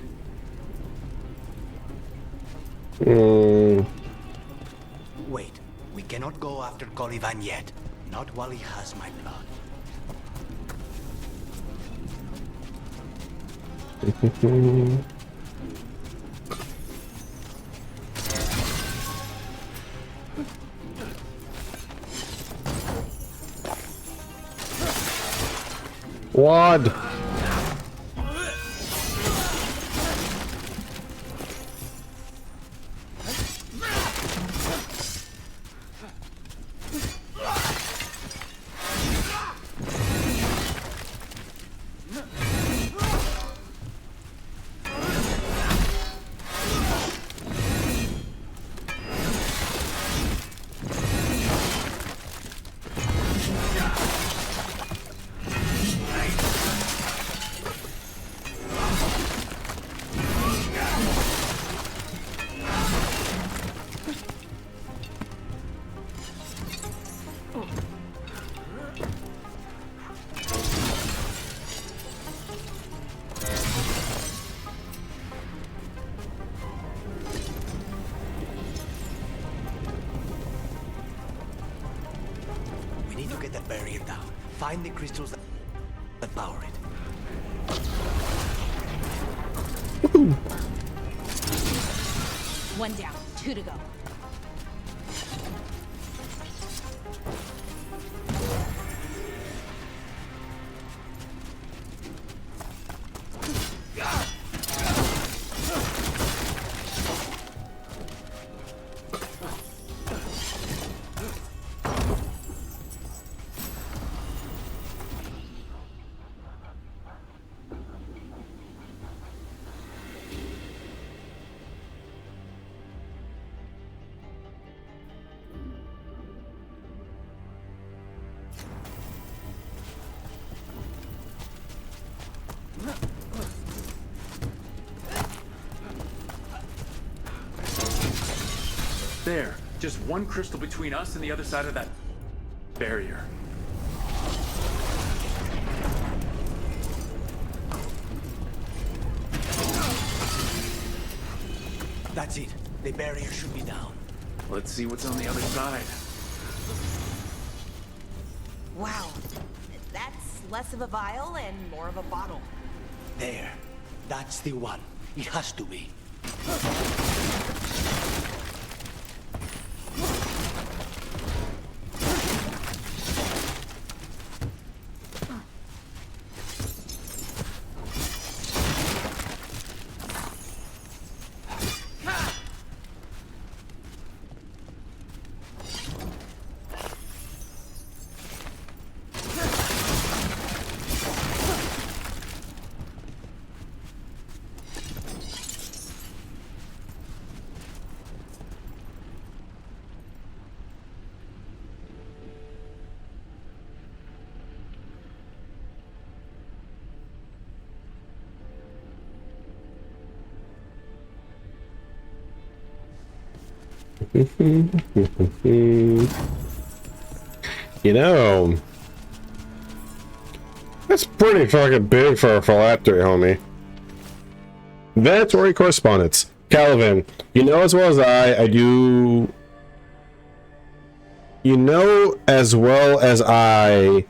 Wait, we cannot go after Colivan yet. Not while he has my blood.
Wad.
Find the crystals that power it.
One down, 2 to go.
There, just one crystal between us and the other side of that barrier.
That's it. The barrier should be down.
Let's see what's on the other side.
Wow. That's less of a vial and more of a bottle.
There. That's the one. It has to be.
You know, that's pretty fucking big for a phylactery, homie. Mandatory correspondence. Caliban, you know as well as I do. You know as well as I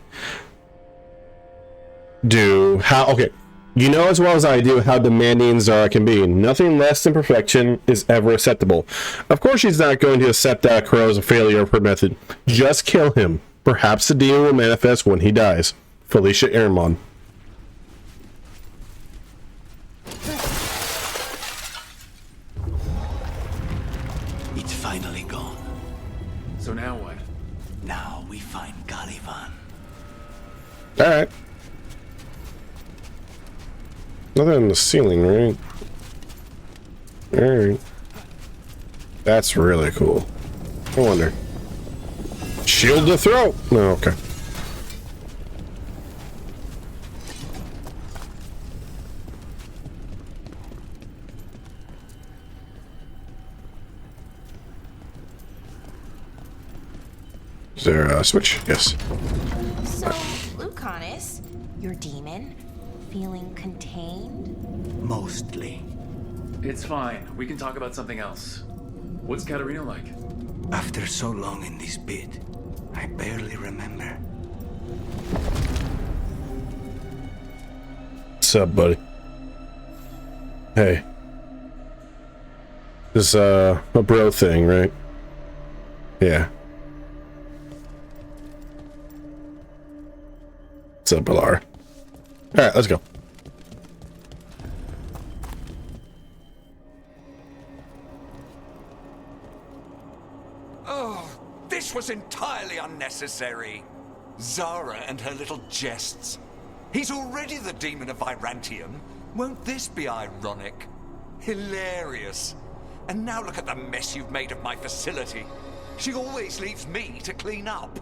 do how. Okay. You know as well as I do how demanding Zara can be. Nothing less than perfection is ever acceptable. Of course she's not going to accept that Crow is a failure of her method. Just kill him. Perhaps the demon will manifest when he dies. Felicia Ehrman.
It's finally gone.
So now what?
Now we find Caliban.
Alright. Nothing in the ceiling, right? Alright. That's really cool. I wonder. Shield the throat! No, okay. Is there a switch? Yes.
So, Lucanus, your demon, feeling contained?
Mostly.
It's fine. We can talk about something else. What's Katarina like?
After so long in this pit, I barely remember.
What's up, buddy? Hey. This is a bro thing, right? Yeah. What's up, Balara? Alright, let's go.
Oh, this was entirely unnecessary. Zara and her little jests. He's already the demon of Virantium. Won't this be ironic? Hilarious. And now look at the mess you've made of my facility. She always leaves me to clean up.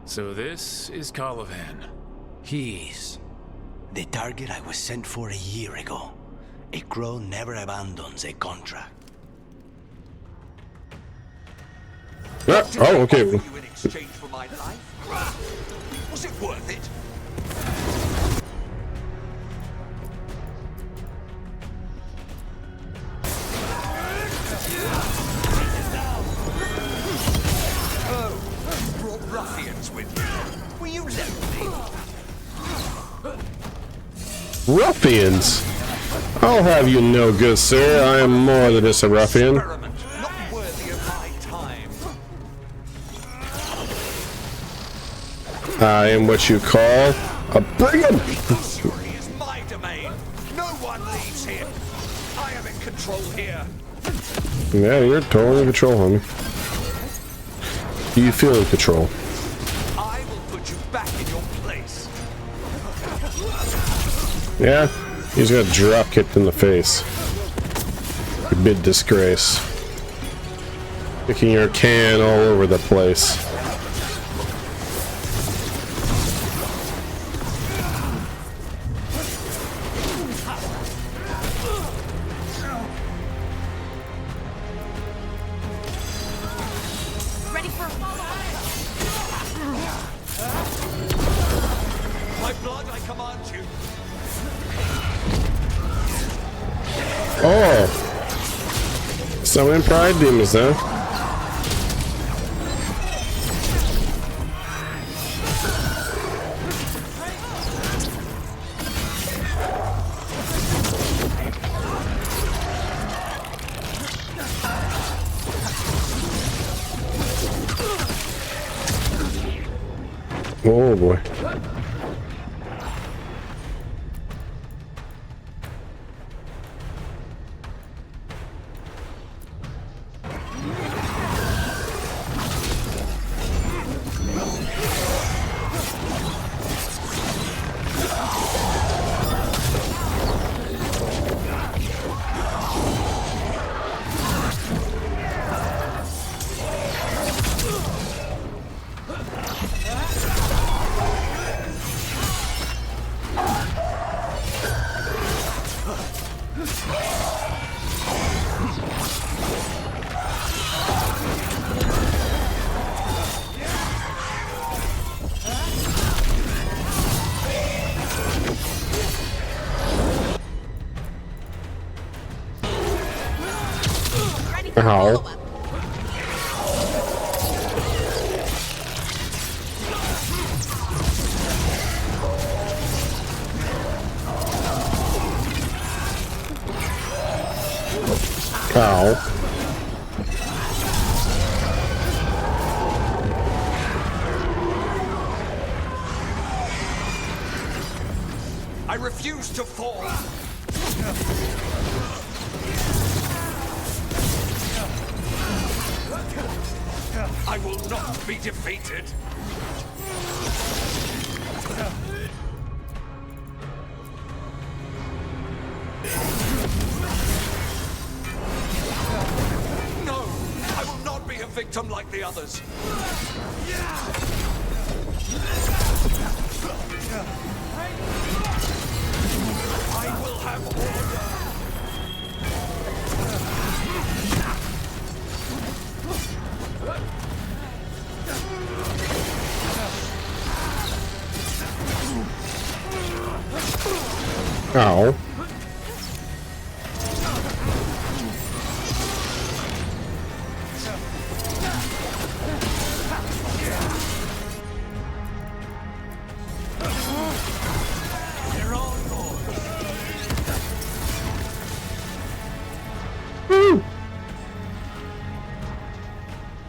So this is Caliban.
He is. The target I was sent for a year ago. A crow never abandons a contract.
Oh, okay.
You in exchange for my life? Was it worth it? Oh, you brought ruffians with you. Were you lonely?
Ruffians? I'll have you know, good sir, I am more than just a ruffian.
Not worthy of my time.
I am what you call a brigand.
History is my domain. No one leaves here. I am in control here.
Yeah, you're totally in control, homie. You feel in control.
I will put you back in your place.
Yeah, he's got drop kicked in the face. A big disgrace. Kicking your can all over the place.
aren't you?
Oh! Summon Pride Demons, though. Oh boy. Ow. Ow.
I refuse to fall. I will not be defeated. No, I will not be a victim like the others. I will have order.
Ow.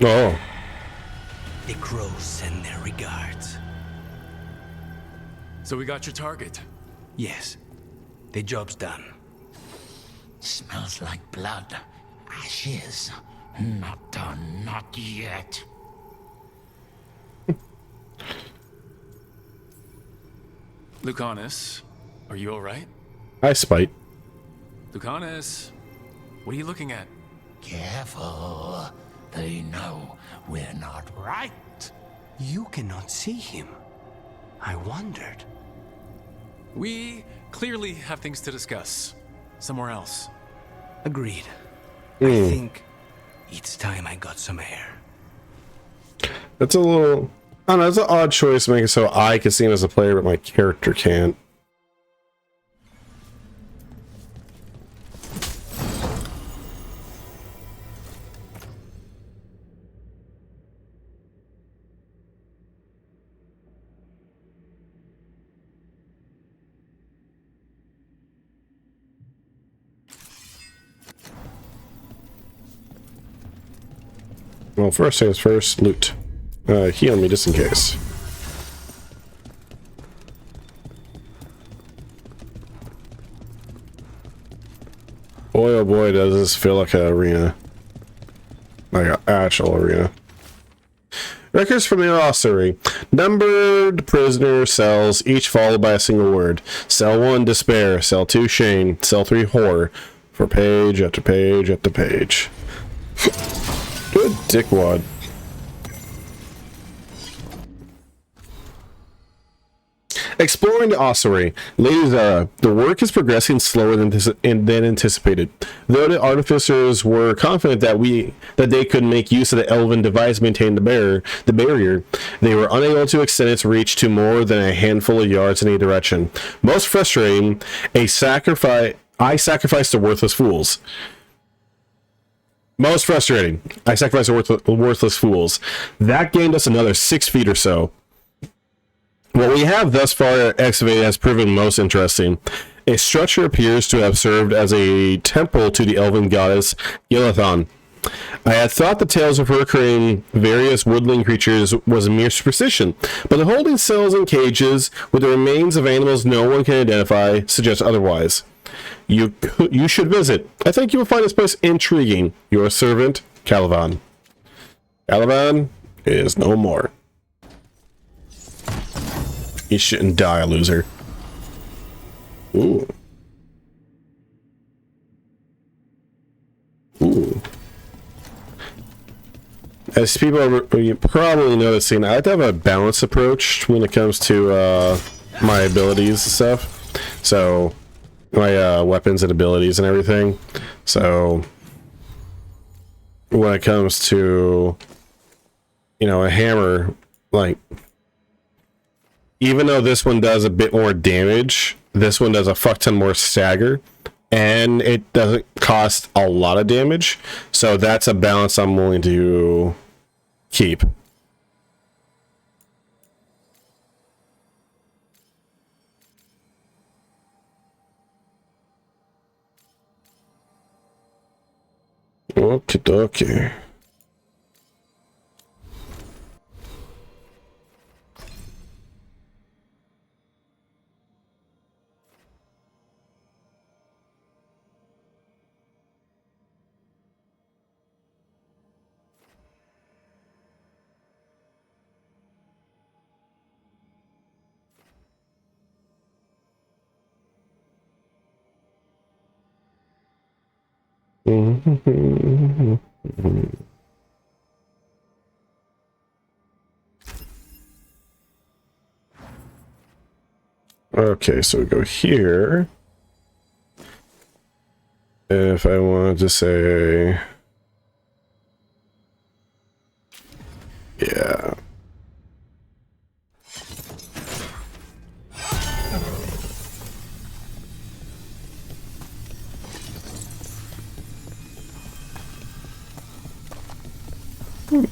Oh.
The crows send their regards.
So we got your target.
Yes. The job's done.
Smells like blood. Ashes. Not done, not yet.
Lucanus, are you alright?
Hi, Spite.
Lucanus, what are you looking at?
Careful. They know we're not right.
You cannot see him. I wondered.
We clearly have things to discuss. Somewhere else.
Agreed. I think it's time I got some air.
That's a little... I don't know, it's an odd choice to make it so I can see him as a player, but my character can't. Well, first things first, loot. Heal me just in case. Boy, oh boy, does this feel like an arena. Like an actual arena. Records from the ossuary. Numbered prisoner cells, each followed by a single word. Cell 1, despair. Cell 2, shame. Cell 3, horror. For page after page after page. Good dickwad. Exploring the ossuary. Lady Zara, the work is progressing slower than anticipated. Though the artificers were confident that they could make use of the elven device maintain the barrier, they were unable to extend its reach to more than a handful of yards in any direction. Most frustrating, I sacrificed to worthless fools. Most frustrating, I sacrificed to worthless fools. That gained us another 6 feet or so. What we have thus far excavated has proven most interesting. A structure appears to have served as a temple to the elven goddess Yelathon. I had thought the tales of her creating various woodland creatures was a mere superstition, but the holding cells and cages with the remains of animals no one can identify suggests otherwise. You should visit. I think you will find this place intriguing. Your servant, Caliban. Caliban is no more. You shouldn't die, loser. Ooh. Ooh. As people are probably noticing, I like to have a balanced approach when it comes to my abilities and stuff. So, my weapons and abilities and everything. So, when it comes to, you know, a hammer, like, even though this one does a bit more damage, this one does a fuck ton more stagger, and it doesn't cost a lot of damage. So that's a balance I'm willing to keep. Okay. Okay, so we go here. If I wanted to say, yeah.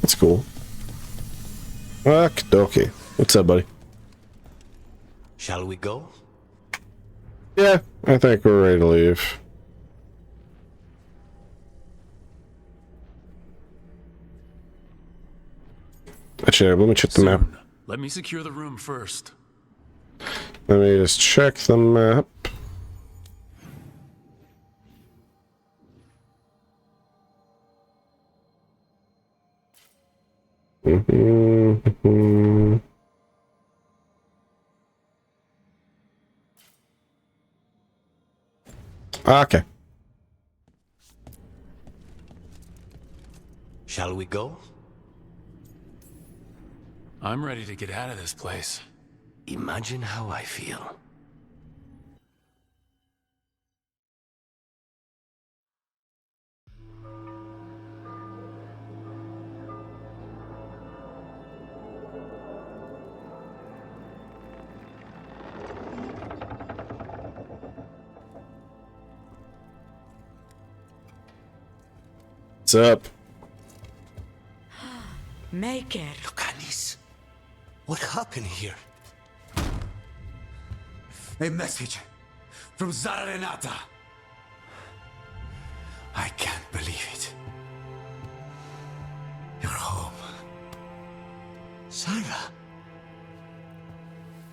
That's cool. Okay. What's up, buddy?
Shall we go?
Yeah, I think we're ready to leave. Actually, let me check the map.
Let me secure the room first.
Let me just check the map. Okay.
Shall we go?
I'm ready to get out of this place.
Imagine how I feel.
What's up?
Maker.
Lucanis, what happened here?
A message from Zara Renata. I can't believe it. You're home.
Zara?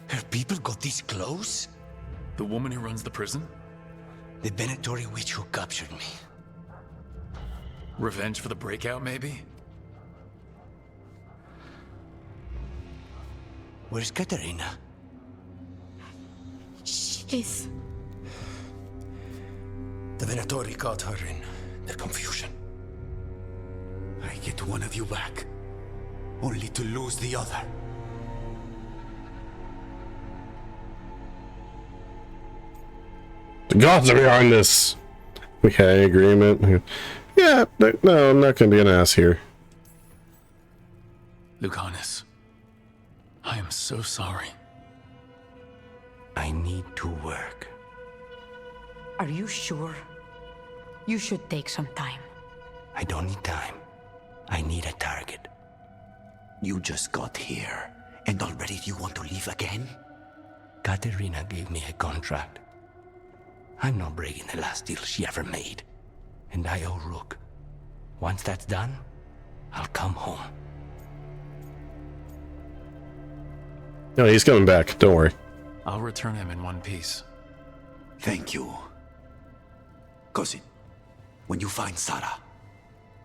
Her people got this close?
The woman who runs the prison?
The Venatori witch who captured me.
Revenge for the breakout, maybe?
Where's Katarina?
She's...
The Venatori caught her in their confusion.
I get one of you back, only to lose the other.
The gods are behind this. Okay, agreement. Yeah, no, I'm not gonna be an ass here.
Lucanus, I am so sorry.
I need to work.
Are you sure? You should take some time.
I don't need time. I need a target.
You just got here, and already you want to leave again?
Katerina gave me a contract. I'm not breaking the last deal she ever made. And I owe Rook. Once that's done, I'll come home.
No, he's coming back. Don't worry.
I'll return him in one piece.
Thank you. Cousin, when you find Sarah,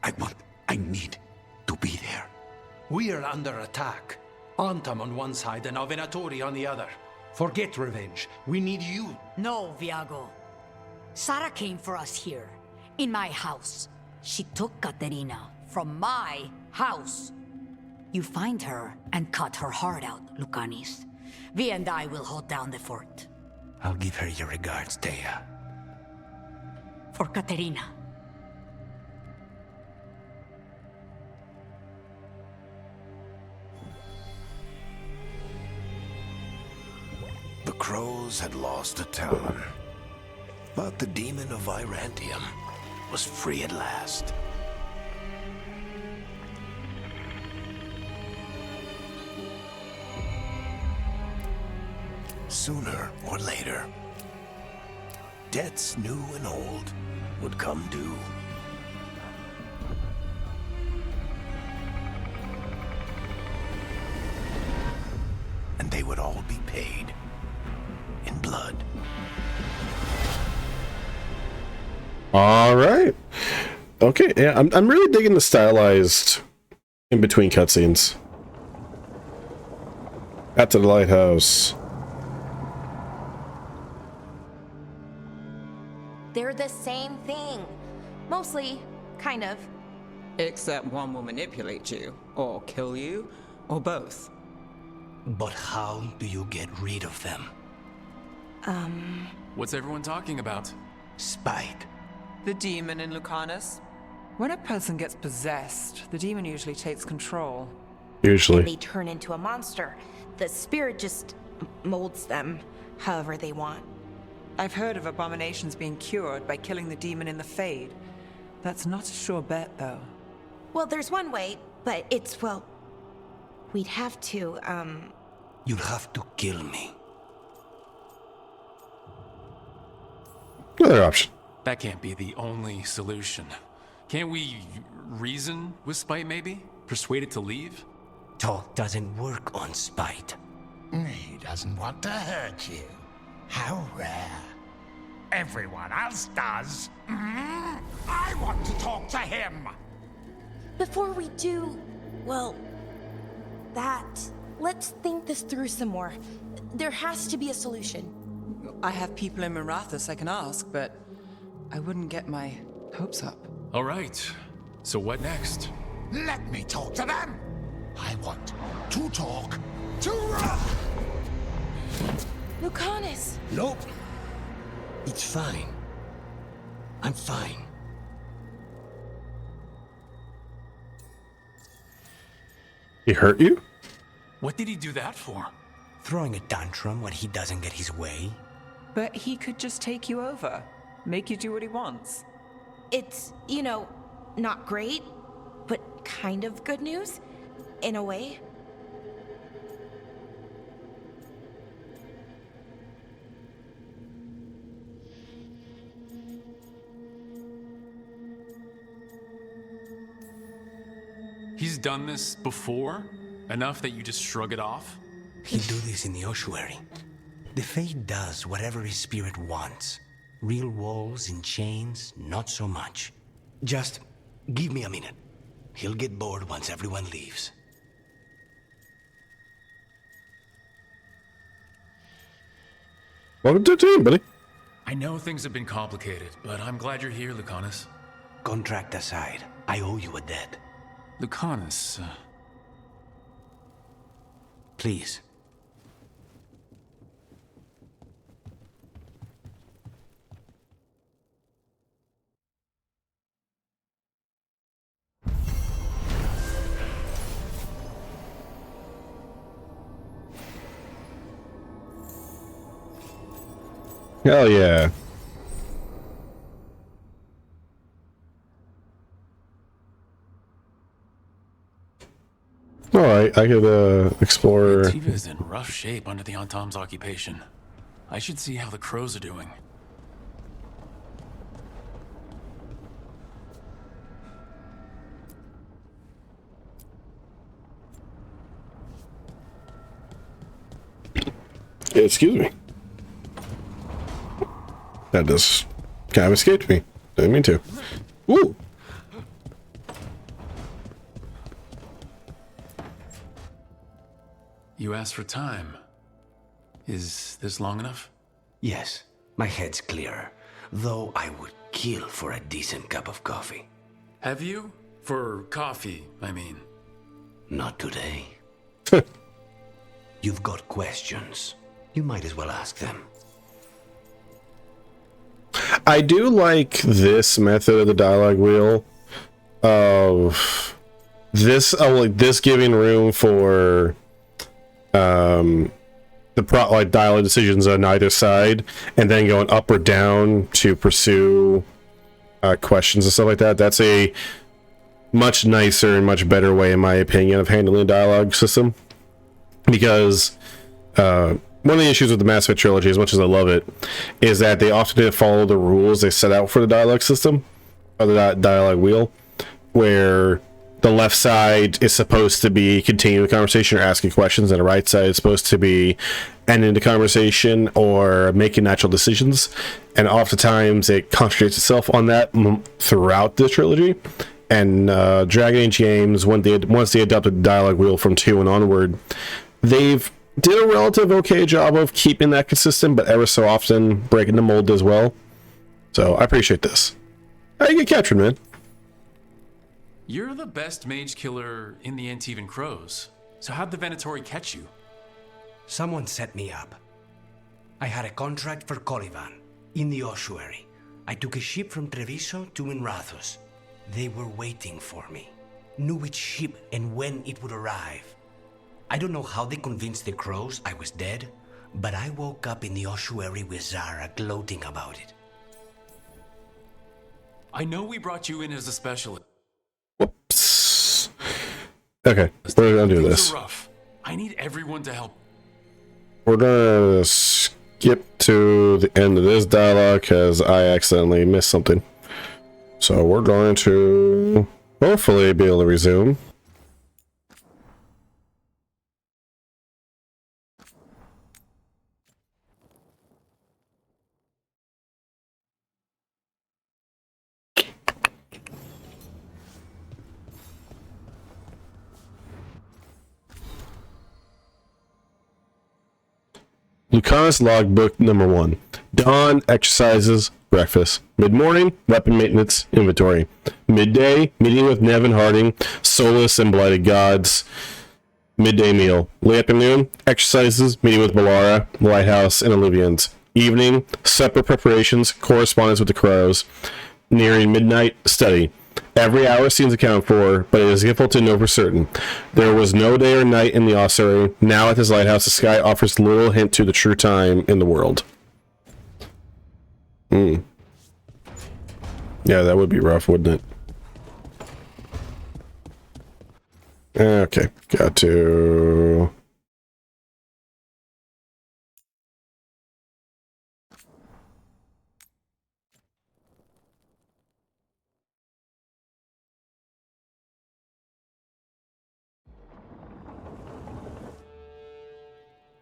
I need to be there.
We are under attack. Antam on one side and Avenatori on the other. Forget revenge. We need you.
No, Viago. Sarah came for us here, in my house. She took Katerina from my house. You find her and cut her heart out, Lucanis. Vi and I will hold down the fort.
I'll give her your regards, Thea.
For Katerina.
The Crows had lost a Talon, but the demon of Irantium was free at last. Sooner or later, debts new and old would come due. And they would all be paid in blood.
All right. Okay. Yeah, I'm really digging the stylized in between cutscenes. At the lighthouse.
They're the same thing. Mostly, kind of.
Except one will manipulate you, or kill you, or both.
But how do you get rid of them?
What's everyone talking about?
Spite.
The demon in Lucanus. When a person gets possessed, the demon usually takes control.
Usually.
And they turn into a monster. The spirit just molds them however they want.
I've heard of abominations being cured by killing the demon in the Fade. That's not a sure bet, though.
Well, there's one way, but it's, well, we'd have to,
You'll have to kill me.
Another option.
That can't be the only solution. Can't we reason with Spite, maybe? Persuade it to leave?
Talk doesn't work on Spite.
He doesn't want to hurt you. How rare. Everyone else does. I want to talk to him.
before we do, well, let's think this through some more. There has to be a solution.
I have people in Marathas I can ask, but I wouldn't get my hopes up.
All right. So what next?
Let me talk to them. I want to talk to
Lucanus!
Nope. It's fine. I'm fine.
He hurt you?
What did he do that for?
Throwing a tantrum when he doesn't get his way.
But he could just take you over. Make you do what he wants.
It's, not great, but kind of good news, in a way.
He's done this before? Enough that you just shrug it off?
He'd do this in the ossuary. The Fate does whatever his spirit wants. Real walls and chains, not so much. Just give me a minute. He'll get bored once everyone leaves.
Welcome to the team, buddy.
I know things have been complicated, but I'm glad you're here, Lucanus.
Contract aside, I owe you a debt.
Lucanus,
Please.
Hell yeah. All right, I could explore.
Antiva is in rough shape under the Antam's occupation. I should see how the crows are doing.
Excuse me. That just kind of escaped me. Didn't mean to. Woo!
You asked for time. Is this long enough?
Yes, my head's clearer. Though I would kill for a decent cup of coffee.
Have you? For coffee, I mean.
Not today. You've got questions. You might as well ask them.
I do like this method of the dialogue wheel of this, like this giving room for like dialogue decisions on either side, and then going up or down to pursue questions and stuff like that. That's a much nicer and much better way, in my opinion, of handling a dialogue system. Because one of the issues with the Mass Effect trilogy, as much as I love it, is that they often didn't follow the rules they set out for the dialogue system, or the dialogue wheel, where the left side is supposed to be continuing the conversation or asking questions, and the right side is supposed to be ending the conversation or making natural decisions. And oftentimes it contradicts itself on that throughout the trilogy. And Dragon Age games, once they adopted the dialogue wheel from 2 and onward, they've did a relative okay job of keeping that consistent, but ever so often breaking the mold as well. So I appreciate this. How you get captured, man?
You're the best mage killer in the Antivan Crows. So how'd the Venatori catch you?
Someone set me up. I had a contract for Colivan, in the ossuary. I took a ship from Treviso to Minrathous. They were waiting for me. Knew which ship and when it would arrive. I don't know how they convinced the Crows I was dead, but I woke up in the ossuary with Zara gloating about it.
I know we brought you in as a specialist.
Whoops. Okay, we're gonna do this.
Rough. I need everyone to help.
We're gonna skip to the end of this dialogue because I accidentally missed something. So we're going to hopefully be able to resume. Lucanus logbook number 1. Dawn, exercises, breakfast. Mid-morning, weapon maintenance, inventory. Midday, meeting with Nevin Harding, Solus and Blighted Gods. Midday meal. Late afternoon, exercises, meeting with Melara, Lighthouse, and Olivians. Evening, separate preparations, correspondence with the Crows. Nearing midnight, study. Every hour seems accounted for, but it is difficult to know for certain. There was no day or night in the ossuary. Now at this lighthouse, the sky offers little hint to the true time in the world. Yeah, that would be rough, wouldn't it? Okay, got to...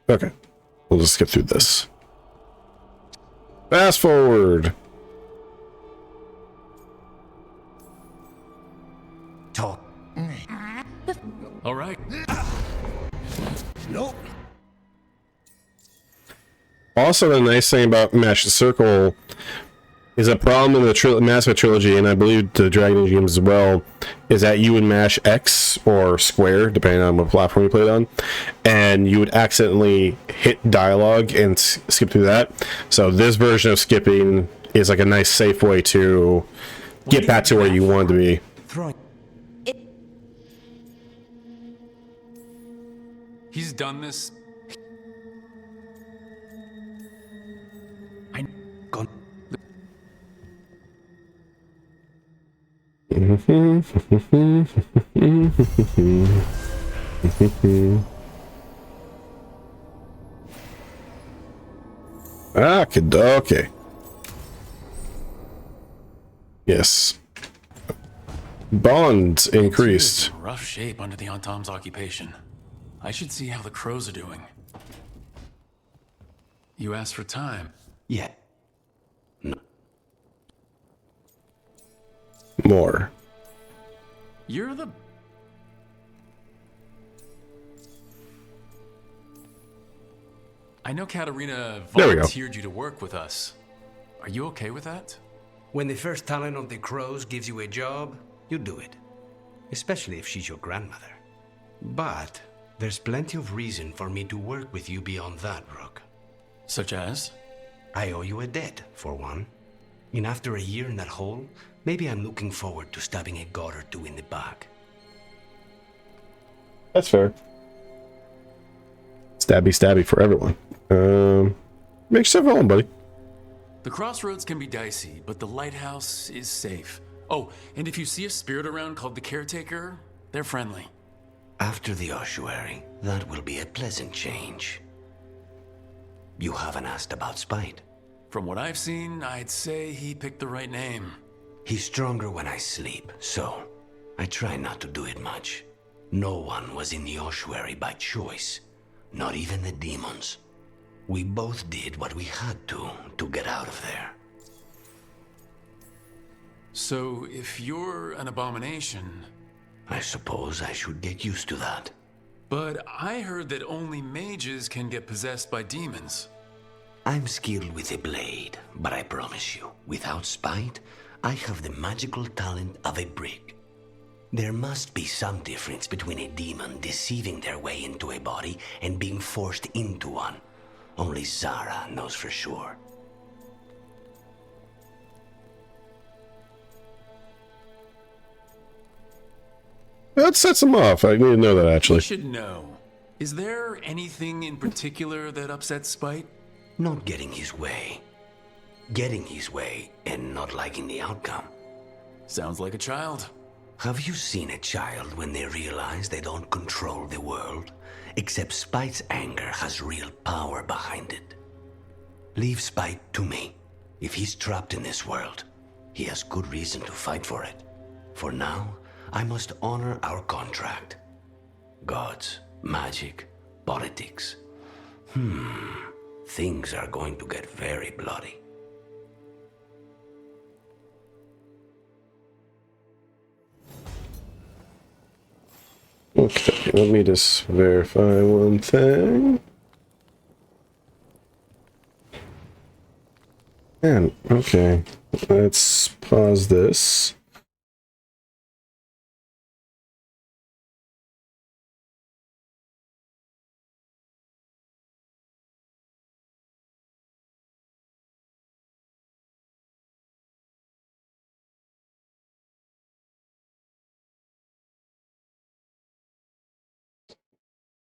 Okay, we'll just skip through this. Fast forward.
Talk.
All right.
Nope.
Also, the nice thing about Mash the Circle is a problem in the Mass Effect trilogy, and I believe the Dragon Age games as well, is that you would mash X or square, depending on what platform you played on, and you would accidentally hit dialogue and skip through that. So this version of skipping is like a nice safe way to get back to where you want to be.
He's done this.
Okay. Yes. Bonds increased.
In rough shape under the Antam's occupation. I should see how the crows are doing. You asked for time.
Yeah.
More.
You're the... I know Katarina volunteered you to work with us. Are you okay with that?
When the first talent of the crows gives you a job, you do it. Especially if she's your grandmother. But there's plenty of reason for me to work with you beyond that, Rook.
Such as?
I owe you a debt, for one. And after a year in that hole, maybe I'm looking forward to stabbing a god or two in the back.
That's fair. Stabby for everyone. Make yourself at home, buddy.
The crossroads can be dicey, but the lighthouse is safe. Oh, and if you see a spirit around called the Caretaker, they're friendly.
After the ossuary, that will be a pleasant change. You haven't asked about Spite.
From what I've seen, I'd say he picked the right name.
He's stronger when I sleep, so I try not to do it much. No one was in the ossuary by choice, not even the demons. We both did what we had to get out of there.
So, if you're an abomination...
I suppose I should get used to that.
But I heard that only mages can get possessed by demons.
I'm skilled with a blade, but I promise you, without Spite, I have the magical talent of a brick. There must be some difference between a demon deceiving their way into a body and being forced into one. Only Zara knows for sure.
That sets him off. I need to know that, actually.
You should know. Is there anything in particular that upsets Spite?
Not getting his way. Getting his way and not liking the outcome.
Sounds like a child.
Have you seen a child when they realize they don't control the world? Except Spite's anger has real power behind it. Leave Spite to me. If he's trapped in this world, he has good reason to fight for it. For now, I must honor our contract. Gods, magic, politics. Things are going to get very bloody.
Okay, let me just verify one thing. And, okay, let's pause this.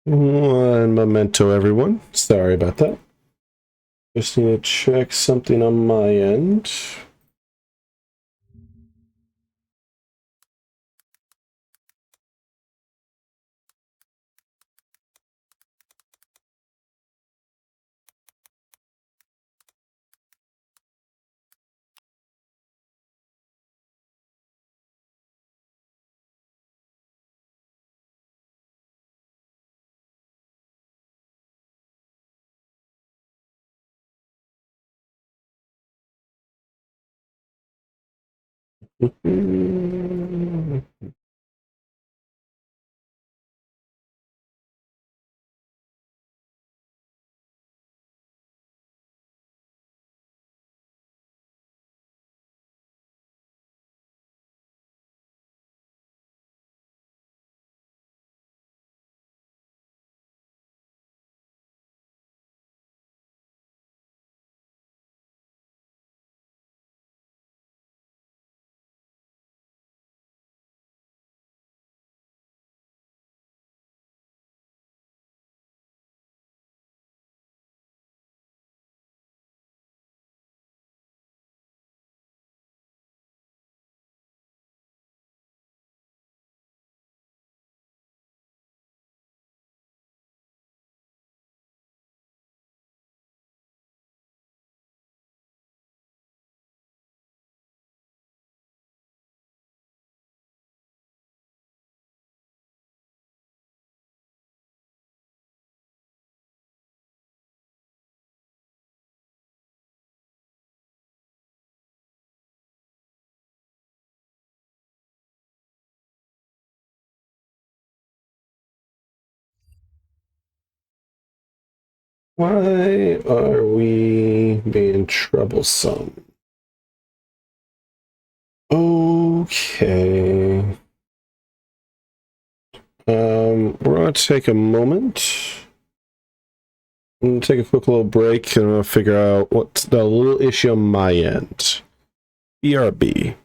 One memento, everyone. Sorry about that. Just need to check something on my end. Why are we being troublesome? Okay. We're gonna take a moment. I'm gonna take a quick little break and I'm gonna figure out what's the little issue on my end. BRB.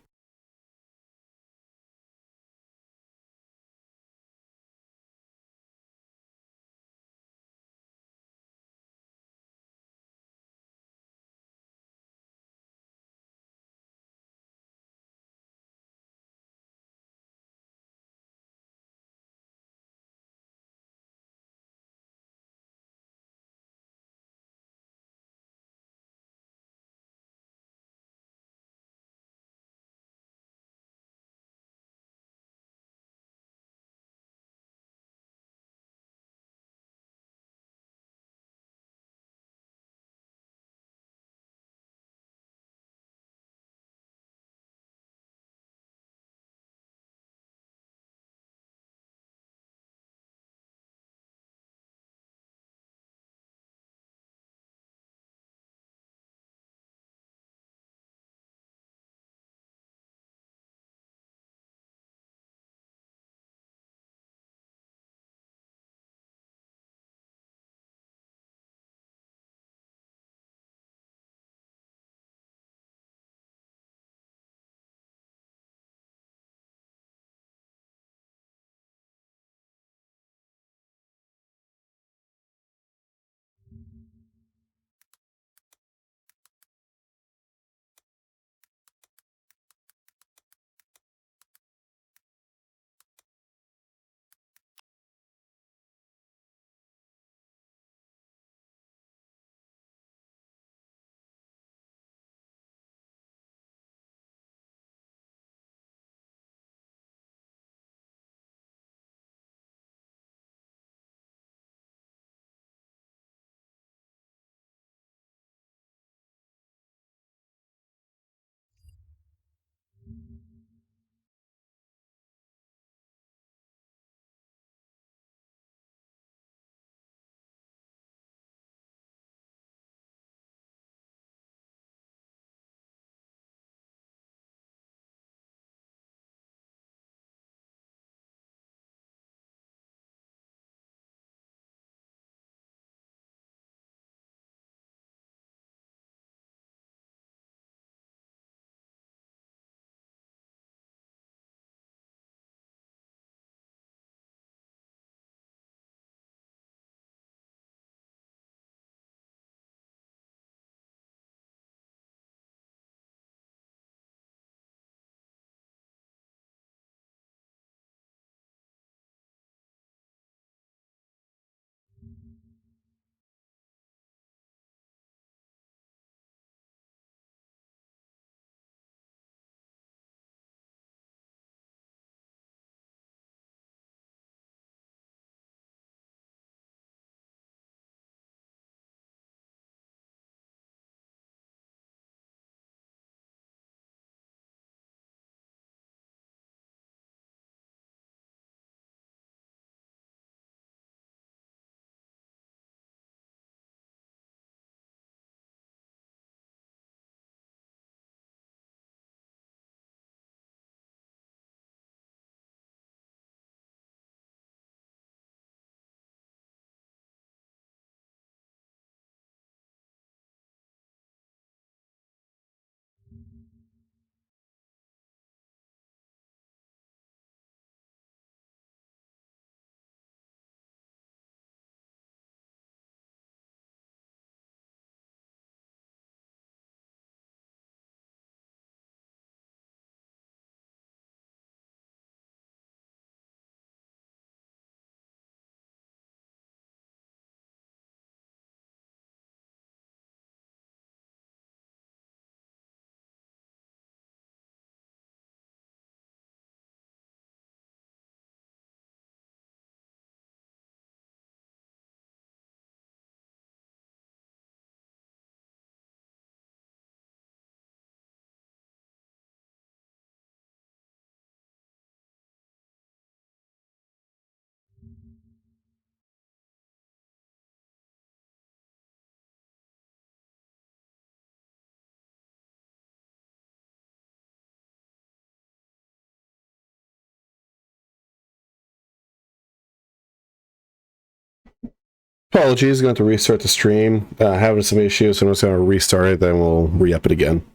Apologies, going to have to restart the stream. Having some issues, so I'm just going to restart it, then we'll re-up it again.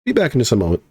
Be back in just a moment.